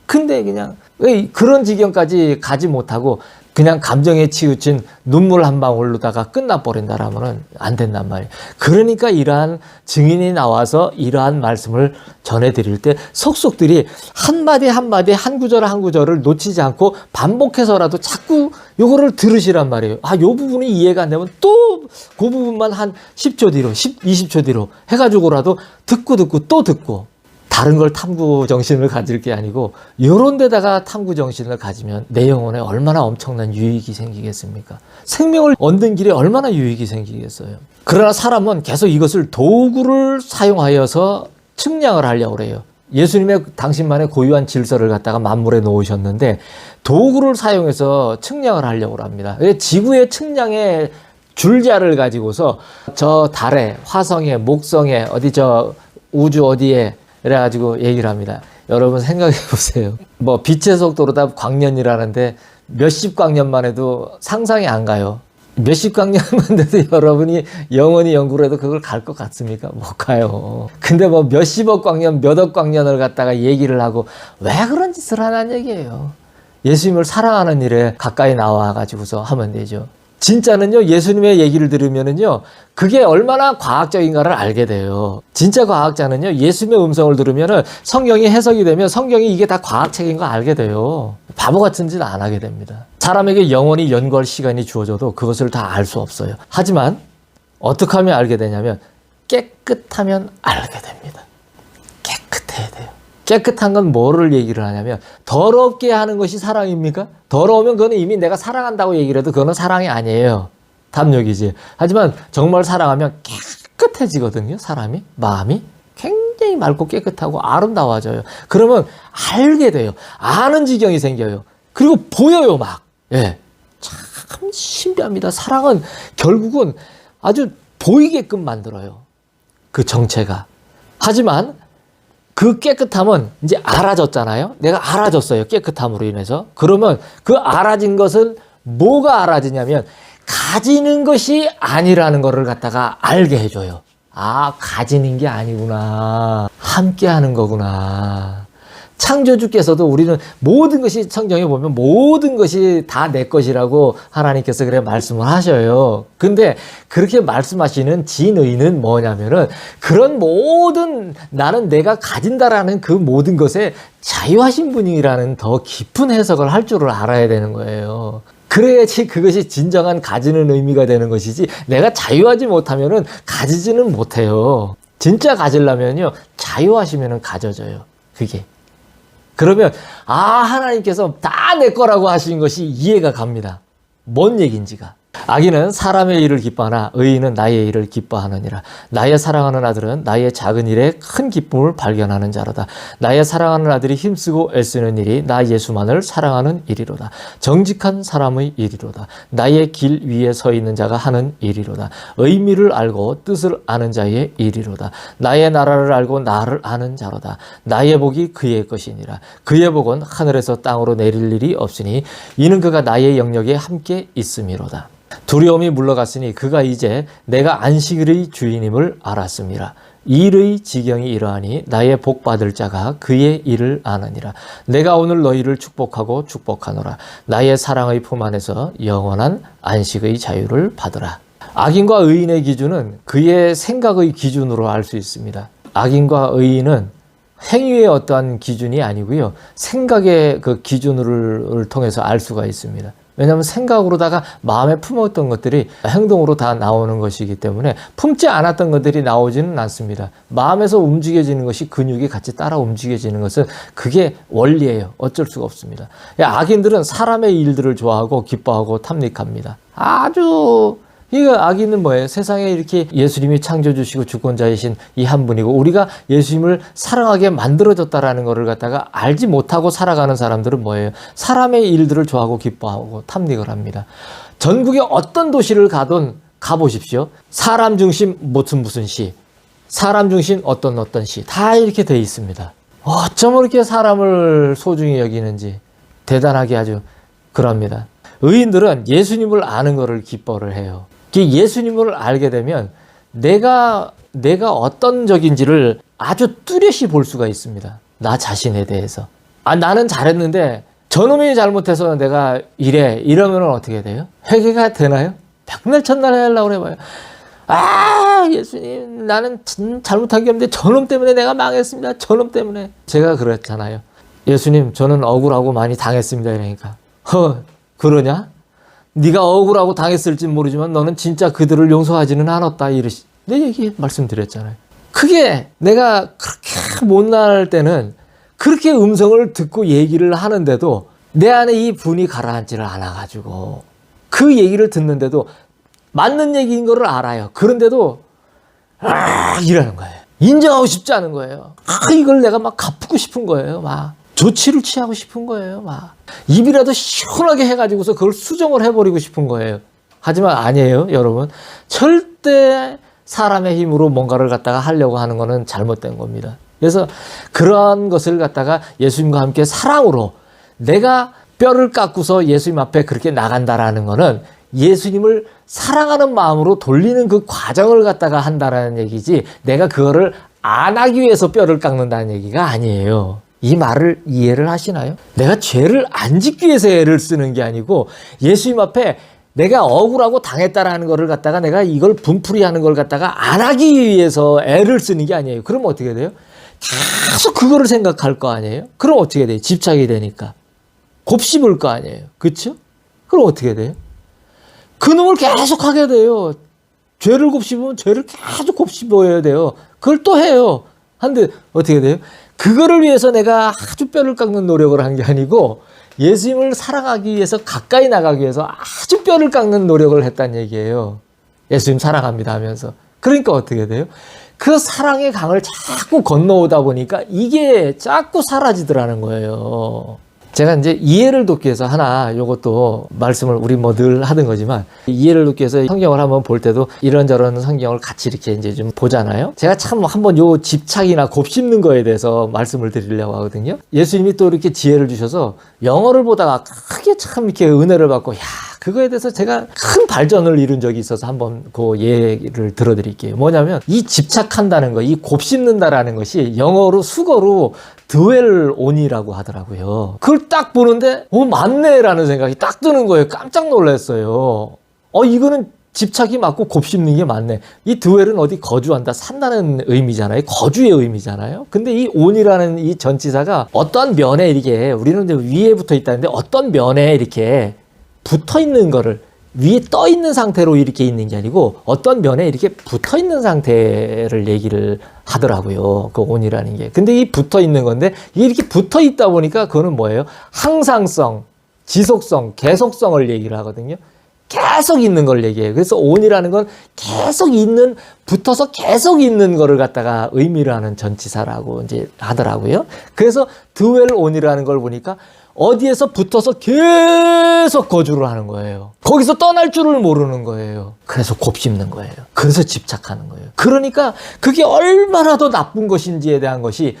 근데 그냥 왜 그런 지경까지 가지 못하고 그냥 감정에 치우친 눈물 한 방울로다가 끝나버린다라면 안 된단 말이에요. 그러니까 이러한 증인이 나와서 이러한 말씀을 전해드릴 때 속속들이 한마디 한마디 한 구절 한 구절을 놓치지 않고 반복해서라도 자꾸 요거를 들으시란 말이에요. 요 부분이 이해가 안 되면 또 그 부분만 한 10초 뒤로 20초 뒤로 해가지고라도 듣고 또 듣고 다른 걸 탐구 정신을 가질 게 아니고 이런 데다가 탐구 정신을 가지면 내 영혼에 얼마나 엄청난 유익이 생기겠습니까? 생명을 얻는 길에 얼마나 유익이 생기겠어요? 그러나 사람은 계속 이것을 도구를 사용하여서 측량을 하려고 그래요. 예수님의 당신만의 고유한 질서를 갖다가 만물에 놓으셨는데 도구를 사용해서 측량을 하려고 합니다. 지구의 측량의 줄자를 가지고서 저 달에, 화성에, 목성에, 우주 어디에 그래가지고 얘기를 합니다. 여러분 생각해 보세요. 뭐 빛의 속도로 다 광년이라는데 몇십 광년만 해도 상상이 안 가요. 몇십 광년만 돼도 여러분이 영원히 연구를 해도 그걸 갈 것 같습니까? 못 가요. 근데 뭐 몇십억 광년, 몇억 광년을 갖다가 얘기를 하고 왜 그런 짓을 하냐는 얘기예요. 예수님을 사랑하는 일에 가까이 나와가지고서 하면 되죠. 진짜는요, 예수님의 얘기를 들으면은요, 그게 얼마나 과학적인가를 알게 돼요. 진짜 과학자는요, 예수님의 음성을 들으면은 성경이 해석이 되면 성경이 이게 다 과학책인 거 알게 돼요. 바보 같은 짓 안 하게 됩니다. 사람에게 영원히 연구할 시간이 주어져도 그것을 다 알 수 없어요. 하지만 어떻게 하면 알게 되냐면 깨끗하면 알게 됩니다. 깨끗해야 돼요. 깨끗한 건 뭐를 얘기를 하냐면 더럽게 하는 것이 사랑입니까? 더러우면 그거는 이미 내가 사랑한다고 얘기를 해도 그거는 사랑이 아니에요. 탐욕이지. 하지만 정말 사랑하면 깨끗해지거든요. 사람이, 마음이 굉장히 맑고 깨끗하고 아름다워져요. 그러면 알게 돼요. 아는 지경이 생겨요. 그리고 보여요, 막. 예. 참 신비합니다. 사랑은 결국은 아주 보이게끔 만들어요. 그 정체가. 하지만 그 깨끗함은 이제 알아졌잖아요. 내가 알아졌어요. 깨끗함으로 인해서. 그러면 그 알아진 것은 뭐가 알아지냐면 가지는 것이 아니라는 것을 갖다가 알게 해줘요. 아, 가지는 게 아니구나. 함께 하는 거구나. 창조주께서도 우리는 모든 것이 성경에 보면 모든 것이 다 내 것이라고 하나님께서 그래 말씀을 하셔요. 근데 그렇게 말씀하시는 진의는 뭐냐면은 그런 모든 나는 내가 가진다라는 그 모든 것에 자유하신 분이라는 더 깊은 해석을 할 줄을 알아야 되는 거예요. 그래야지 그것이 진정한 가지는 의미가 되는 것이지 내가 자유하지 못하면은 가지지는 못해요. 진짜 가지려면요 자유하시면은 가져져요. 그게. 그러면 아 하나님께서 다 내 거라고 하신 것이 이해가 갑니다. 뭔 얘기인지가. 악인은 사람의 일을 기뻐하나 의인은 나의 일을 기뻐하느니라. 나의 사랑하는 아들은 나의 작은 일에 큰 기쁨을 발견하는 자로다. 나의 사랑하는 아들이 힘쓰고 애쓰는 일이 나 예수만을 사랑하는 일이로다. 정직한 사람의 일이로다. 나의 길 위에 서 있는 자가 하는 일이로다. 의미를 알고 뜻을 아는 자의 일이로다. 나의 나라를 알고 나를 아는 자로다. 나의 복이 그의 것이니라. 그의 복은 하늘에서 땅으로 내릴 일이 없으니 이는 그가 나의 영역에 함께 있음이로다. 두려움이 물러갔으니 그가 이제 내가 안식일의 주인임을 알았습니다. 일의 지경이 이러하니 나의 복받을 자가 그의 일을 아느니라. 내가 오늘 너희를 축복하고 축복하노라. 나의 사랑의 품 안에서 영원한 안식의 자유를 받으라. 악인과 의인의 기준은 그의 생각의 기준으로 알 수 있습니다. 악인과 의인은 행위의 어떠한 기준이 아니고요. 생각의 그 기준을 통해서 알 수가 있습니다. 왜냐하면 생각으로다가 마음에 품었던 것들이 행동으로 다 나오는 것이기 때문에 품지 않았던 것들이 나오지는 않습니다. 마음에서 움직여지는 것이 근육이 같이 따라 움직여지는 것은 그게 원리예요. 어쩔 수가 없습니다. 악인들은 사람의 일들을 좋아하고 기뻐하고 탐닉합니다. 아주 이거 악인은 뭐예요? 세상에 이렇게 예수님이 창조주시고 주권자이신 이 한 분이고 우리가 예수님을 사랑하게 만들어졌다라는 것을 갖다가 알지 못하고 살아가는 사람들은 뭐예요? 사람의 일들을 좋아하고 기뻐하고 탐닉을 합니다. 전국의 어떤 도시를 가든 가보십시오. 사람 중심 무슨 시, 사람 중심 어떤 시 다 이렇게 돼 있습니다. 어쩜 그렇게 사람을 소중히 여기는지 대단하게 아주 그럽니다. 의인들은 예수님을 아는 것을 기뻐를 해요. 예수님을 알게 되면 내가 어떤 적인지를 아주 뚜렷이 볼 수가 있습니다. 나 자신에 대해서. 아, 나는 잘했는데 저놈이 잘못해서 내가 이러면 어떻게 돼요? 회개가 되나요? 백날 천날 하려고 그래봐요. 아, 예수님, 나는 잘못한 게 없는데 저놈 때문에 내가 망했습니다. 저놈 때문에. 제가 그랬잖아요. 예수님, 저는 억울하고 많이 당했습니다. 이러니까. 그러냐? 네가 억울하고 당했을지 모르지만 너는 진짜 그들을 용서하지는 않았다. 내 얘기 말씀드렸잖아요. 그게 내가 그렇게 못날 때는 그렇게 음성을 듣고 얘기를 하는데도 내 안에 이 분이 가라앉지를 않아가지고 그 얘기를 듣는데도 맞는 얘기인 거를 알아요. 그런데도 이러는 거예요. 인정하고 싶지 않은 거예요. 이걸 내가 막 갚고 싶은 거예요. 막 조치를 취하고 싶은 거예요. 막 입이라도 시원하게 해가지고서 그걸 수정을 해버리고 싶은 거예요. 하지만 아니에요, 여러분. 절대 사람의 힘으로 뭔가를 갖다가 하려고 하는 거는 잘못된 겁니다. 그래서 그러한 것을 갖다가 예수님과 함께 사랑으로 내가 뼈를 깎고서 예수님 앞에 그렇게 나간다라는 거는 예수님을 사랑하는 마음으로 돌리는 그 과정을 갖다가 한다는 얘기지, 내가 그거를 안 하기 위해서 뼈를 깎는다는 얘기가 아니에요. 이 말을 이해를 하시나요? 내가 죄를 안 짓기 위해서 애를 쓰는 게 아니고, 예수님 앞에 내가 억울하고 당했다라는 거를 갖다가 내가 이걸 분풀이하는 걸 갖다가 안 하기 위해서 애를 쓰는 게 아니에요. 그럼 어떻게 돼요? 계속 그거를 생각할 거 아니에요? 그럼 어떻게 돼요? 집착이 되니까. 곱씹을 거 아니에요. 그렇죠? 그럼 어떻게 돼요? 그놈을 계속 하게 돼요. 죄를 곱씹으면 죄를 계속 곱씹어야 돼요. 그걸 또 해요. 한데 어떻게 돼요? 그거를 위해서 내가 아주 뼈를 깎는 노력을 한 게 아니고, 예수님을 사랑하기 위해서, 가까이 나가기 위해서 아주 뼈를 깎는 노력을 했다는 얘기예요. 예수님 사랑합니다 하면서. 그러니까 어떻게 돼요? 그 사랑의 강을 자꾸 건너오다 보니까 이게 자꾸 사라지더라는 거예요. 제가 이제 이해를 돕기 위해서 하나, 요것도 말씀을 우리 뭐 늘 하던 거지만, 이해를 돕기 위해서 성경을 한번 볼 때도 이런저런 성경을 같이 이렇게 이제 좀 보잖아요. 제가 참 한번 요 집착이나 곱씹는 거에 대해서 말씀을 드리려고 하거든요. 예수님이 또 이렇게 지혜를 주셔서 영어를 보다가 크게 참 이렇게 은혜를 받고, 야, 그거에 대해서 제가 큰 발전을 이룬 적이 있어서 한번 그 예를 들어드릴게요. 뭐냐면, 이 집착한다는 거, 이 곱씹는다라는 것이 영어로, 수거로 드웰 온이라고 하더라고요. 그걸 딱 보는데, 맞네라는 생각이 딱 드는 거예요. 깜짝 놀랐어요. 이거는 집착이 맞고 곱씹는 게 맞네. 이 드웰은 어디 거주한다, 산다는 의미잖아요. 거주의 의미잖아요. 근데 이 온이라는 이 전치사가 어떤 면에 이렇게, 우리는 이제 위에 붙어 있다는데, 어떤 면에 이렇게 붙어 있는 거를, 위에 떠 있는 상태로 이렇게 있는 게 아니고 어떤 면에 이렇게 붙어 있는 상태를 얘기를 하더라고요. 그 온이라는 게. 근데 이 붙어 있는 건데, 이게 이렇게 붙어 있다 보니까 그거는 뭐예요? 항상성, 지속성, 계속성을 얘기를 하거든요. 계속 있는 걸 얘기해요. 그래서 온이라는 건 계속 있는, 붙어서 계속 있는 거를 갖다가 의미를 하는 전치사라고 이제 하더라고요. 그래서 드웰 온이라는 걸 보니까 어디에서 붙어서 계속 거주를 하는 거예요. 거기서 떠날 줄을 모르는 거예요. 그래서 곱씹는 거예요. 그래서 집착하는 거예요. 그러니까 그게 얼마나 더 나쁜 것인지에 대한 것이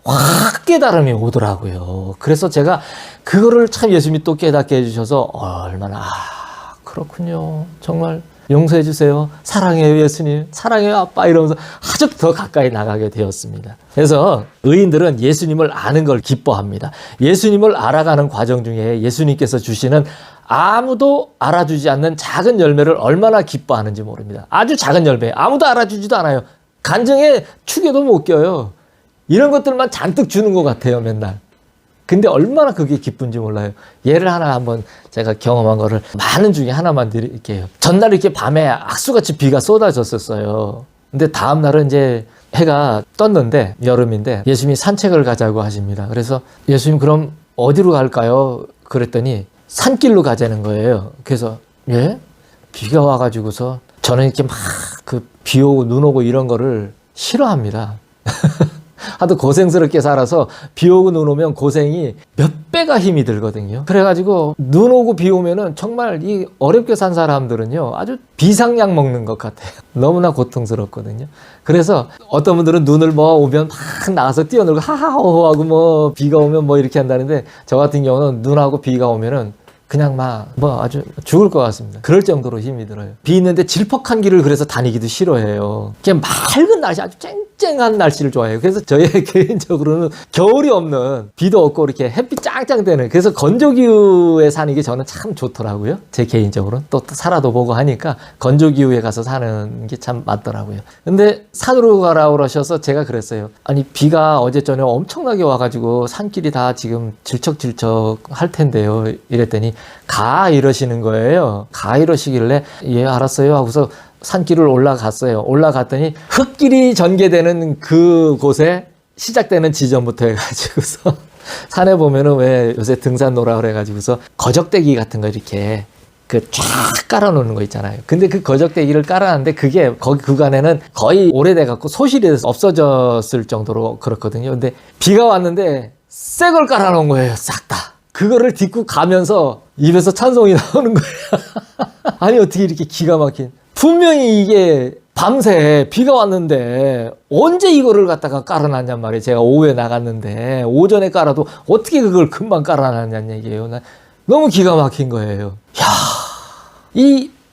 확 깨달음이 오더라고요. 그래서 제가 그거를 참 예수님이 또 깨닫게 해주셔서, 얼마나, 그렇군요. 정말 용서해 주세요. 사랑해요, 예수님. 사랑해요, 아빠. 이러면서 아주 더 가까이 나가게 되었습니다. 그래서 의인들은 예수님을 아는 걸 기뻐합니다. 예수님을 알아가는 과정 중에 예수님께서 주시는 아무도 알아주지 않는 작은 열매를 얼마나 기뻐하는지 모릅니다. 아주 작은 열매. 아무도 알아주지도 않아요. 간증에 축에도 못 껴요. 이런 것들만 잔뜩 주는 것 같아요, 맨날. 근데 얼마나 그게 기쁜지 몰라요. 예를 하나 한번 제가 경험한 거를 많은 중에 하나만 드릴게요. 전날 이렇게 밤에 악수같이 비가 쏟아졌었어요. 근데 다음 날은 이제 해가 떴는데, 여름인데, 예수님이 산책을 가자고 하십니다. 그래서 예수님 그럼 어디로 갈까요? 그랬더니 산길로 가자는 거예요. 그래서 예? 비가 와가지고서 저는 이렇게 막 그 비 오고 눈 오고 이런 거를 싫어합니다. 하도 고생스럽게 살아서 비 오고 눈 오면 고생이 몇 배가 힘이 들거든요. 그래가지고 눈 오고 비 오면은 정말 이 어렵게 산 사람들은요, 아주 비상약 먹는 것 같아요. 너무나 고통스럽거든요. 그래서 어떤 분들은 눈을 뭐 오면 막 나가서 뛰어놀고 하하호호 하고 뭐 비가 오면 뭐 이렇게 한다는데, 저 같은 경우는 눈하고 비가 오면은 그냥 막 뭐 아주 죽을 것 같습니다. 그럴 정도로 힘이 들어요. 비 있는데 질퍽한 길을 그래서 다니기도 싫어해요. 그냥 맑은 날씨, 아주 쨍쨍한 날씨를 좋아해요. 그래서 저의 개인적으로는 겨울이 없는, 비도 없고 이렇게 햇빛 짱짱 되는, 그래서 건조기후에 사는 게 저는 참 좋더라고요. 제 개인적으로는. 또 살아도 보고 하니까 건조기후에 가서 사는 게 참 맞더라고요. 근데 산으로 가라고 그러셔서 제가 그랬어요. 아니 비가 어제 저녁 엄청나게 와가지고 산길이 다 지금 질척질척 할 텐데요. 이랬더니 가 이러시는 거예요. 가 이러시길래 예 알았어요 하고서 산길을 올라갔어요. 올라갔더니 흙길이 전개되는 그곳에 시작되는 지점부터 해가지고서 산에 보면은 왜 요새 등산로라 그래가지고서 거적대기 같은 거 이렇게 그 쫙 깔아놓는 거 있잖아요. 근데 그 거적대기를 깔아놨는데 그게 거기 구간에는 거의 오래돼갖고 소실이 돼서 없어졌을 정도로 그렇거든요. 근데 비가 왔는데 새 걸 깔아놓은 거예요. 싹 다. 그거를 딛고 가면서 입에서 찬송이 나오는 거예요. 아니 어떻게 이렇게 기가 막힌. 분명히 이게 밤새 비가 왔는데 언제 이거를 갖다가 깔아놨냔 말이에요. 제가 오후에 나갔는데 오전에 깔아도 어떻게 그걸 금방 깔아놨냐는 얘기예요. 난 너무 기가 막힌 거예요. 야,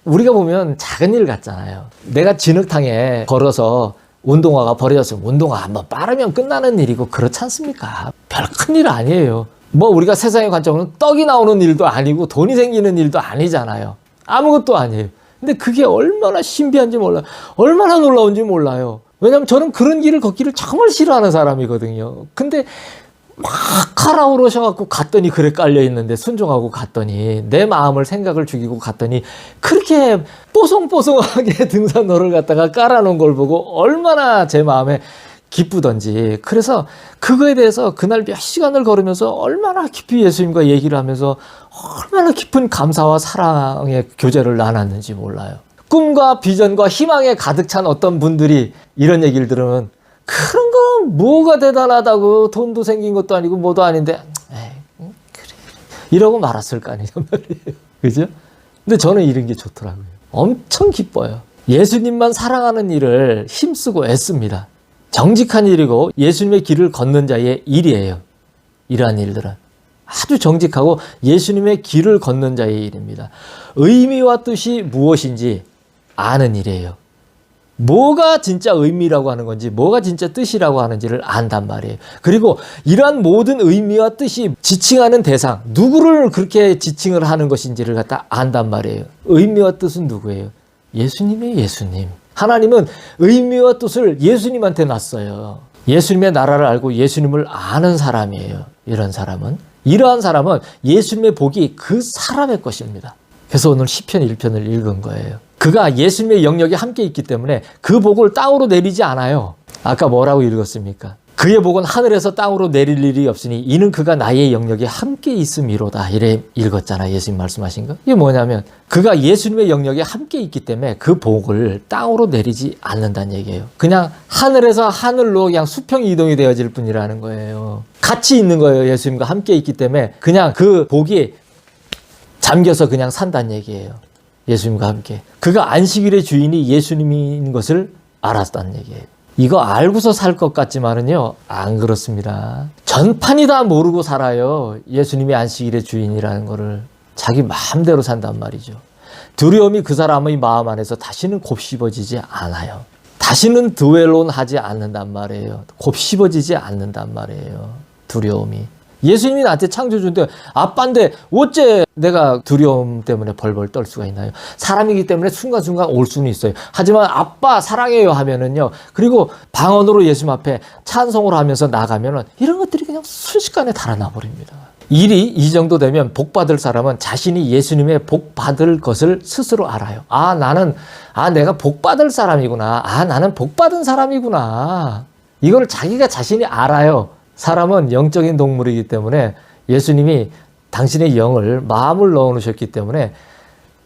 우리가 보면 작은 일 같잖아요. 내가 진흙탕에 걸어서 운동화가 버려졌으면 운동화 한번 빠르면 끝나는 일이고 그렇지 않습니까? 별 큰일 아니에요. 뭐 우리가 세상의 관점으로는 떡이 나오는 일도 아니고 돈이 생기는 일도 아니잖아요. 아무것도 아니에요. 근데 그게 얼마나 신비한지 몰라요. 얼마나 놀라운지 몰라요. 왜냐하면 저는 그런 길을 걷기를 정말 싫어하는 사람이거든요. 근데 막 갈아오르셔갖고 갔더니 그래 깔려있는데 순종하고 갔더니 내 마음을 생각을 죽이고 갔더니 그렇게 뽀송뽀송하게 등산로를 갖다가 깔아놓은 걸 보고 얼마나 제 마음에 기쁘던지. 그래서 그거에 대해서 그날 몇 시간을 걸으면서 얼마나 깊이 예수님과 얘기를 하면서 얼마나 깊은 감사와 사랑의 교제를 나눴는지 몰라요. 꿈과 비전과 희망에 가득 찬 어떤 분들이 이런 얘기를 들으면 그런 거 뭐가 대단하다고, 돈도 생긴 것도 아니고 뭐도 아닌데 에이, 그래 이러고 말았을 거 아니냐 말이에요. 그죠? 근데 저는 이런 게 좋더라고요. 엄청 기뻐요. 예수님만 사랑하는 일을 힘쓰고 애씁니다. 정직한 일이고 예수님의 길을 걷는 자의 일이에요. 이러한 일들은 아주 정직하고 예수님의 길을 걷는 자의 일입니다. 의미와 뜻이 무엇인지 아는 일이에요. 뭐가 진짜 의미라고 하는 건지, 뭐가 진짜 뜻이라고 하는지를 안단 말이에요. 그리고 이러한 모든 의미와 뜻이 지칭하는 대상, 누구를 그렇게 지칭을 하는 것인지를 갖다 안단 말이에요. 의미와 뜻은 누구예요? 예수님이에요, 예수님. 하나님은 의미와 뜻을 예수님한테 놨어요. 예수님의 나라를 알고 예수님을 아는 사람이에요. 이러한 사람은 예수님의 복이 그 사람의 것입니다. 그래서 오늘 시편 1편을 읽은 거예요. 그가 예수님의 영역에 함께 있기 때문에 그 복을 땅으로 내리지 않아요. 아까 뭐라고 읽었습니까? 그의 복은 하늘에서 땅으로 내릴 일이 없으니 이는 그가 나의 영역에 함께 있음이로다. 이래 읽었잖아, 예수님 말씀하신 거. 이게 뭐냐면 그가 예수님의 영역에 함께 있기 때문에 그 복을 땅으로 내리지 않는다는 얘기예요. 그냥 하늘에서 하늘로 그냥 수평 이동이 되어질 뿐이라는 거예요. 같이 있는 거예요. 예수님과 함께 있기 때문에 그냥 그 복이 잠겨서 그냥 산다는 얘기예요. 예수님과 함께. 그가 안식일의 주인이 예수님인 것을 알았다는 얘기예요. 이거 알고서 살 것 같지만은요, 안 그렇습니다. 전판이 다 모르고 살아요. 예수님이 안식일의 주인이라는 거를. 자기 마음대로 산단 말이죠. 두려움이 그 사람의 마음 안에서 다시는 곱씹어지지 않아요. 다시는 드웰론하지 않는단 말이에요. 곱씹어지지 않는단 말이에요. 두려움이. 예수님이 나한테 창조주인데 아빠인데 어째 내가 두려움 때문에 벌벌 떨 수가 있나요? 사람이기 때문에 순간순간 올 수는 있어요. 하지만 아빠 사랑해요 하면은요, 그리고 방언으로 예수님 앞에 찬송을 하면서 나가면은 이런 것들이 그냥 순식간에 달아나 버립니다. 일이 이 정도 되면 복 받을 사람은 자신이 예수님의 복 받을 것을 스스로 알아요. 내가 복 받을 사람이구나. 나는 복 받은 사람이구나. 이걸 자기가 자신이 알아요. 사람은 영적인 동물이기 때문에 예수님이 당신의 영을, 마음을 넣어놓으셨기 때문에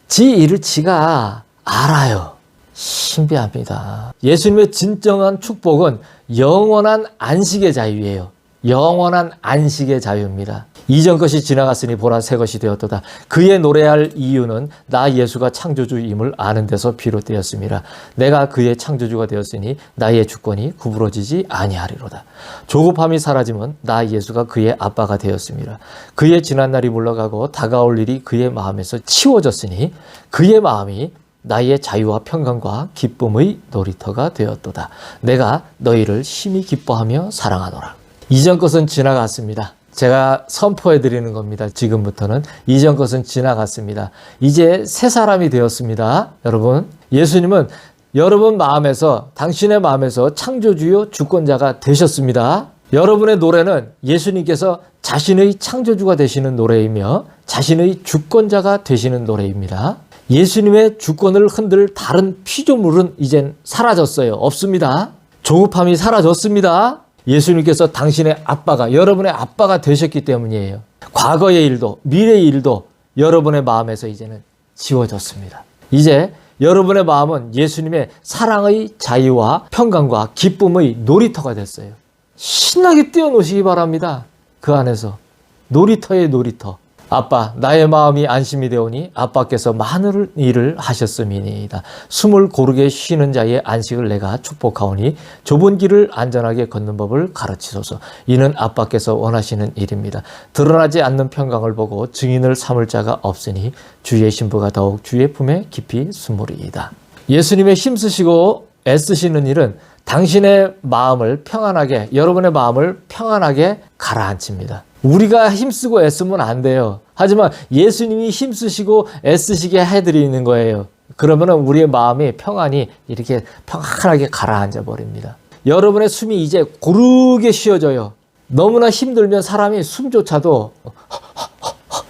지 일을 지가 알아요. 신비합니다. 예수님의 진정한 축복은 영원한 안식의 자유예요. 영원한 안식의 자유입니다. 이전 것이 지나갔으니 보라 새 것이 되었도다. 그의 노래할 이유는 나 예수가 창조주임을 아는 데서 비롯되었습니다. 내가 그의 창조주가 되었으니 나의 주권이 구부러지지 아니하리로다. 조급함이 사라지면 나 예수가 그의 아빠가 되었습니다. 그의 지난 날이 물러가고 다가올 일이 그의 마음에서 치워졌으니 그의 마음이 나의 자유와 평강과 기쁨의 놀이터가 되었도다. 내가 너희를 심히 기뻐하며 사랑하노라. 이전 것은 지나갔습니다. 제가 선포해 드리는 겁니다. 지금부터는 이전 것은 지나갔습니다. 이제 새 사람이 되었습니다. 여러분, 예수님은 여러분 마음에서, 당신의 마음에서 창조주요 주권자가 되셨습니다. 여러분의 노래는 예수님께서 자신의 창조주가 되시는 노래이며 자신의 주권자가 되시는 노래입니다. 예수님의 주권을 흔들 다른 피조물은 이젠 사라졌어요. 없습니다. 조급함이 사라졌습니다. 예수님께서 당신의 아빠가, 여러분의 아빠가 되셨기 때문이에요. 과거의 일도 미래의 일도 여러분의 마음에서 이제는 지워졌습니다. 이제 여러분의 마음은 예수님의 사랑의 자유와 평강과 기쁨의 놀이터가 됐어요. 신나게 뛰어노시기 바랍니다. 그 안에서 놀이터의 놀이터. 아빠 나의 마음이 안심이 되오니 아빠께서 많은 일을 하셨음이니이다. 숨을 고르게 쉬는 자의 안식을 내가 축복하오니 좁은 길을 안전하게 걷는 법을 가르치소서. 이는 아빠께서 원하시는 일입니다. 드러나지 않는 평강을 보고 증인을 삼을 자가 없으니 주의 신부가 더욱 주의 품에 깊이 숨으리이다. 예수님의 힘쓰시고 애쓰시는 일은 당신의 마음을 평안하게, 여러분의 마음을 평안하게 가라앉힙니다. 우리가 힘쓰고 애쓰면 안 돼요. 하지만 예수님이 힘쓰시고 애쓰시게 해드리는 거예요. 그러면 우리의 마음이 평안히 이렇게 평안하게 가라앉아 버립니다. 여러분의 숨이 이제 고르게 쉬어져요. 너무나 힘들면 사람이 숨조차도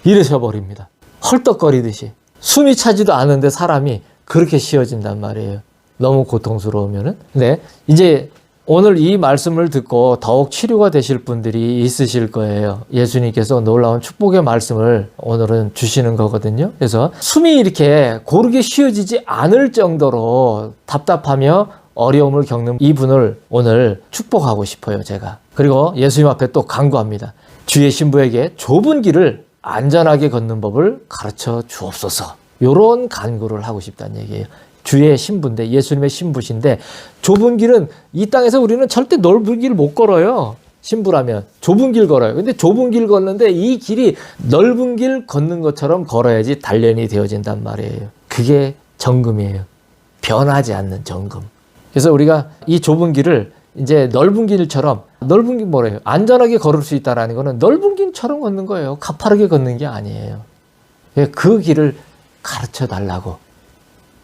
이러셔 버립니다. 헐떡거리듯이. 숨이 차지도 않은데 사람이 그렇게 쉬어진단 말이에요. 너무 고통스러우면은. 근데 이제 오늘 이 말씀을 듣고 더욱 치료가 되실 분들이 있으실 거예요. 예수님께서 놀라운 축복의 말씀을 오늘은 주시는 거거든요. 그래서 숨이 이렇게 고르게 쉬어지지 않을 정도로 답답하며 어려움을 겪는 이분을 오늘 축복하고 싶어요, 제가. 그리고 예수님 앞에 또 간구합니다. 주의 신부에게 좁은 길을 안전하게 걷는 법을 가르쳐 주옵소서. 이런 간구를 하고 싶다는 얘기예요. 주의 신부인데, 예수님의 신부신데, 좁은 길은 이 땅에서 우리는 절대 넓은 길 못 걸어요. 신부라면 좁은 길 걸어요. 근데 좁은 길 걷는데 이 길이 넓은 길 걷는 것처럼 걸어야지 단련이 되어진단 말이에요. 그게 정금이에요. 변하지 않는 정금. 그래서 우리가 이 좁은 길을 이제 넓은 길처럼, 넓은 길 뭐래요? 안전하게 걸을 수 있다라는 거는 넓은 길처럼 걷는 거예요. 가파르게 걷는 게 아니에요. 그 길을 가르쳐 달라고.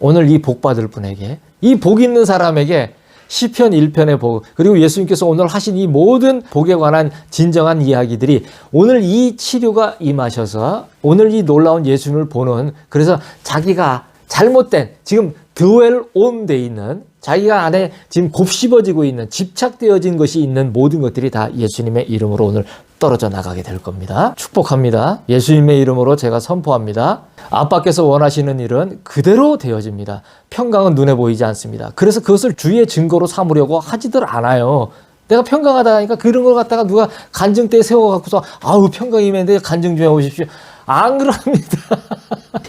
오늘 이 복 받을 분에게, 이 복 있는 사람에게 시편 1편의 복, 그리고 예수님께서 오늘 하신 이 모든 복에 관한 진정한 이야기들이 오늘 이 치료가 임하셔서 오늘 이 놀라운 예수님을 보는, 그래서 자기가 잘못된, 지금 드웰 온 돼 있는, 자기가 안에 지금 곱씹어지고 있는, 집착되어진 것이 있는 모든 것들이 다 예수님의 이름으로 오늘 떨어져 나가게 될 겁니다. 축복합니다. 예수님의 이름으로 제가 선포합니다. 아빠께서 원하시는 일은 그대로 되어집니다. 평강은 눈에 보이지 않습니다. 그래서 그것을 주의 증거로 삼으려고 하지들 않아요. 내가 평강하다 하니까 그런 걸 갖다가 누가 간증대에 세워갖고서 아우 평강이면 간증 좀 해오십시오. 안 그럽니다.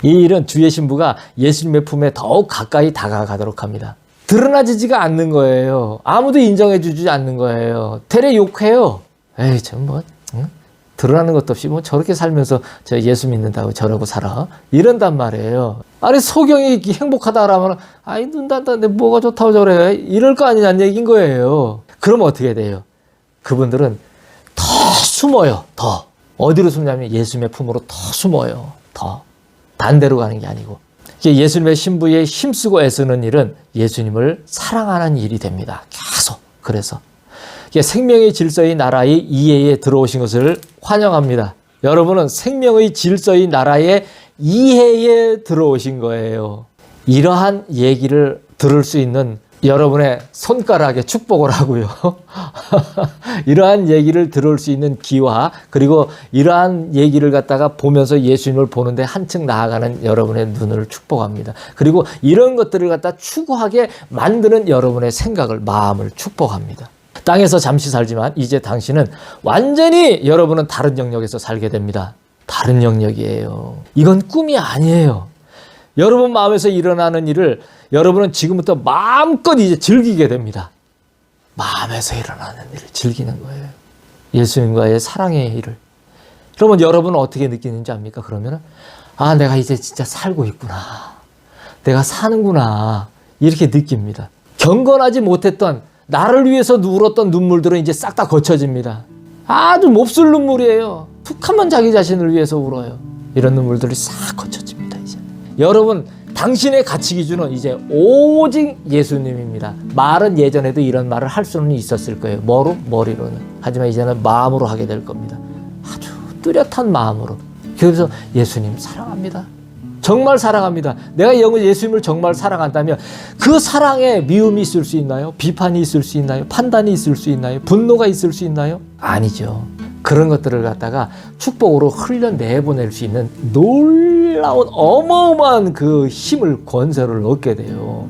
이 일은 주의 신부가 예수님의 품에 더욱 가까이 다가가도록 합니다. 드러나지지가 않는 거예요. 아무도 인정해주지 않는 거예요. 되레 욕해요. 에이, 참 뭐, 응? 드러나는 것도 없이 뭐 저렇게 살면서 저 예수 믿는다고 저러고 살아. 이런단 말이에요. 아니, 소경이 행복하다라면, 아이, 눈 닫았는데 뭐가 좋다고 저래. 이럴 거 아니냐는 얘기인 거예요. 그럼 어떻게 돼요? 그분들은 더 숨어요, 더. 어디로 숨냐면 예수님의 품으로 더 숨어요, 더. 반대로 가는 게 아니고. 예수님의 신부에 힘쓰고 애쓰는 일은 예수님을 사랑하는 일이 됩니다. 계속. 그래서 생명의 질서의 나라의 이해에 들어오신 것을 환영합니다. 여러분은 생명의 질서의 나라의 이해에 들어오신 거예요. 이러한 얘기를 들을 수 있는 여러분의 손가락에 축복을 하고요. 이러한 얘기를 들을 수 있는 기와, 그리고 이러한 얘기를 갖다가 보면서 예수님을 보는데 한층 나아가는 여러분의 눈을 축복합니다. 그리고 이런 것들을 갖다 추구하게 만드는 여러분의 생각을, 마음을 축복합니다. 땅에서 잠시 살지만 이제 당신은 완전히, 여러분은 다른 영역에서 살게 됩니다. 다른 영역이에요. 이건 꿈이 아니에요. 여러분 마음에서 일어나는 일을 여러분은 지금부터 마음껏 이제 즐기게 됩니다. 마음에서 일어나는 일을 즐기는 거예요. 예수님과의 사랑의 일을. 그러면 여러분은 어떻게 느끼는지 압니까? 그러면은, 아, 내가 이제 진짜 살고 있구나. 내가 사는구나. 이렇게 느낍니다. 경건하지 못했던, 나를 위해서 울었던 눈물들은 이제 싹 다 거쳐집니다. 아주 몹쓸 눈물이에요. 툭 하면 자기 자신을 위해서 울어요. 이런 눈물들이 싹 거쳐집니다. 이제 여러분, 당신의 가치 기준은 이제 오직 예수님입니다. 말은 예전에도 이런 말을 할 수는 있었을 거예요. 뭐로? 머리로는. 하지만 이제는 마음으로 하게 될 겁니다. 아주 뚜렷한 마음으로. 그래서 예수님 사랑합니다. 정말 사랑합니다. 내가 예수님을 정말 사랑한다면 그 사랑에 미움이 있을 수 있나요? 비판이 있을 수 있나요? 판단이 있을 수 있나요? 분노가 있을 수 있나요? 아니죠. 그런 것들을 갖다가 축복으로 흘려내보낼 수 있는 놀라운 어마어마한 그 힘을, 권세를 얻게 돼요.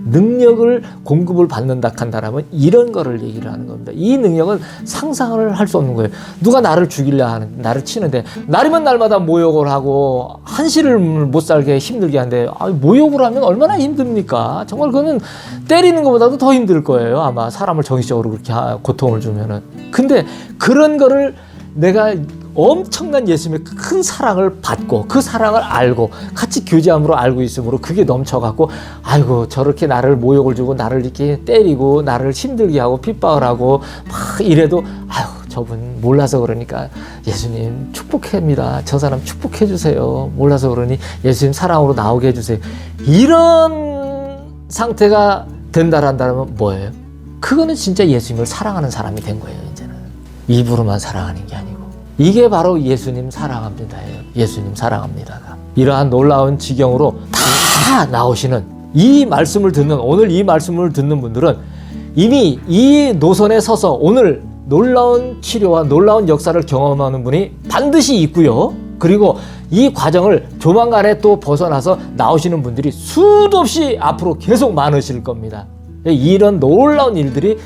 능력을 공급을 받는다 한다면 이런 거를 얘기를 하는 겁니다. 이 능력은 상상을 할 수 없는 거예요. 누가 나를 죽이려 하는, 나를 치는데 날이면 날마다 모욕을 하고 한시를 못 살게 힘들게 하는데 모욕을 하면 얼마나 힘듭니까? 정말 그거는 때리는 것보다도 더 힘들 거예요. 아마 사람을 정신적으로 그렇게 고통을 주면은. 근데 그런 거를 내가 엄청난 예수님의 큰 사랑을 받고 그 사랑을 알고 같이 교제함으로 알고 있으므로 그게 넘쳐갖고 아이고 저렇게 나를 모욕을 주고 나를 이렇게 때리고 나를 힘들게 하고 핍박을 하고 막 이래도 아유 저분 몰라서 그러니까 예수님 축복합니다. 저 사람 축복해 주세요. 몰라서 그러니 예수님 사랑으로 나오게 해주세요. 이런 상태가 된다란다면 뭐예요? 그거는 진짜 예수님을 사랑하는 사람이 된 거예요. 이제는 입으로만 사랑하는 게 아니고 이게 바로 예수님 사랑합니다예요. 예수님 사랑합니다가 이러한 놀라운 지경으로 다 나오시는 이 말씀을 듣는 오늘 이 말씀을 듣는 분들은 이미 이 노선에 서서 오늘 놀라운 치료와 놀라운 역사를 경험하는 분이 반드시 있고요. 그리고 이 과정을 조만간에 또 벗어나서 나오시는 분들이 수도 없이 앞으로 계속 많으실 겁니다. 이런 놀라운 일들이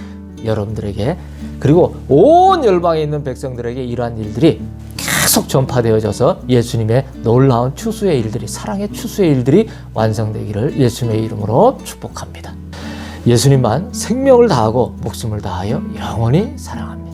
여러분들에게 그리고 온 열방에 있는 백성들에게 이러한 일들이 계속 전파되어져서 예수님의 놀라운 추수의 일들이 사랑의 추수의 일들이 완성되기를 예수님의 이름으로 축복합니다. 예수님만 생명을 다하고 목숨을 다하여 영원히 사랑합니다.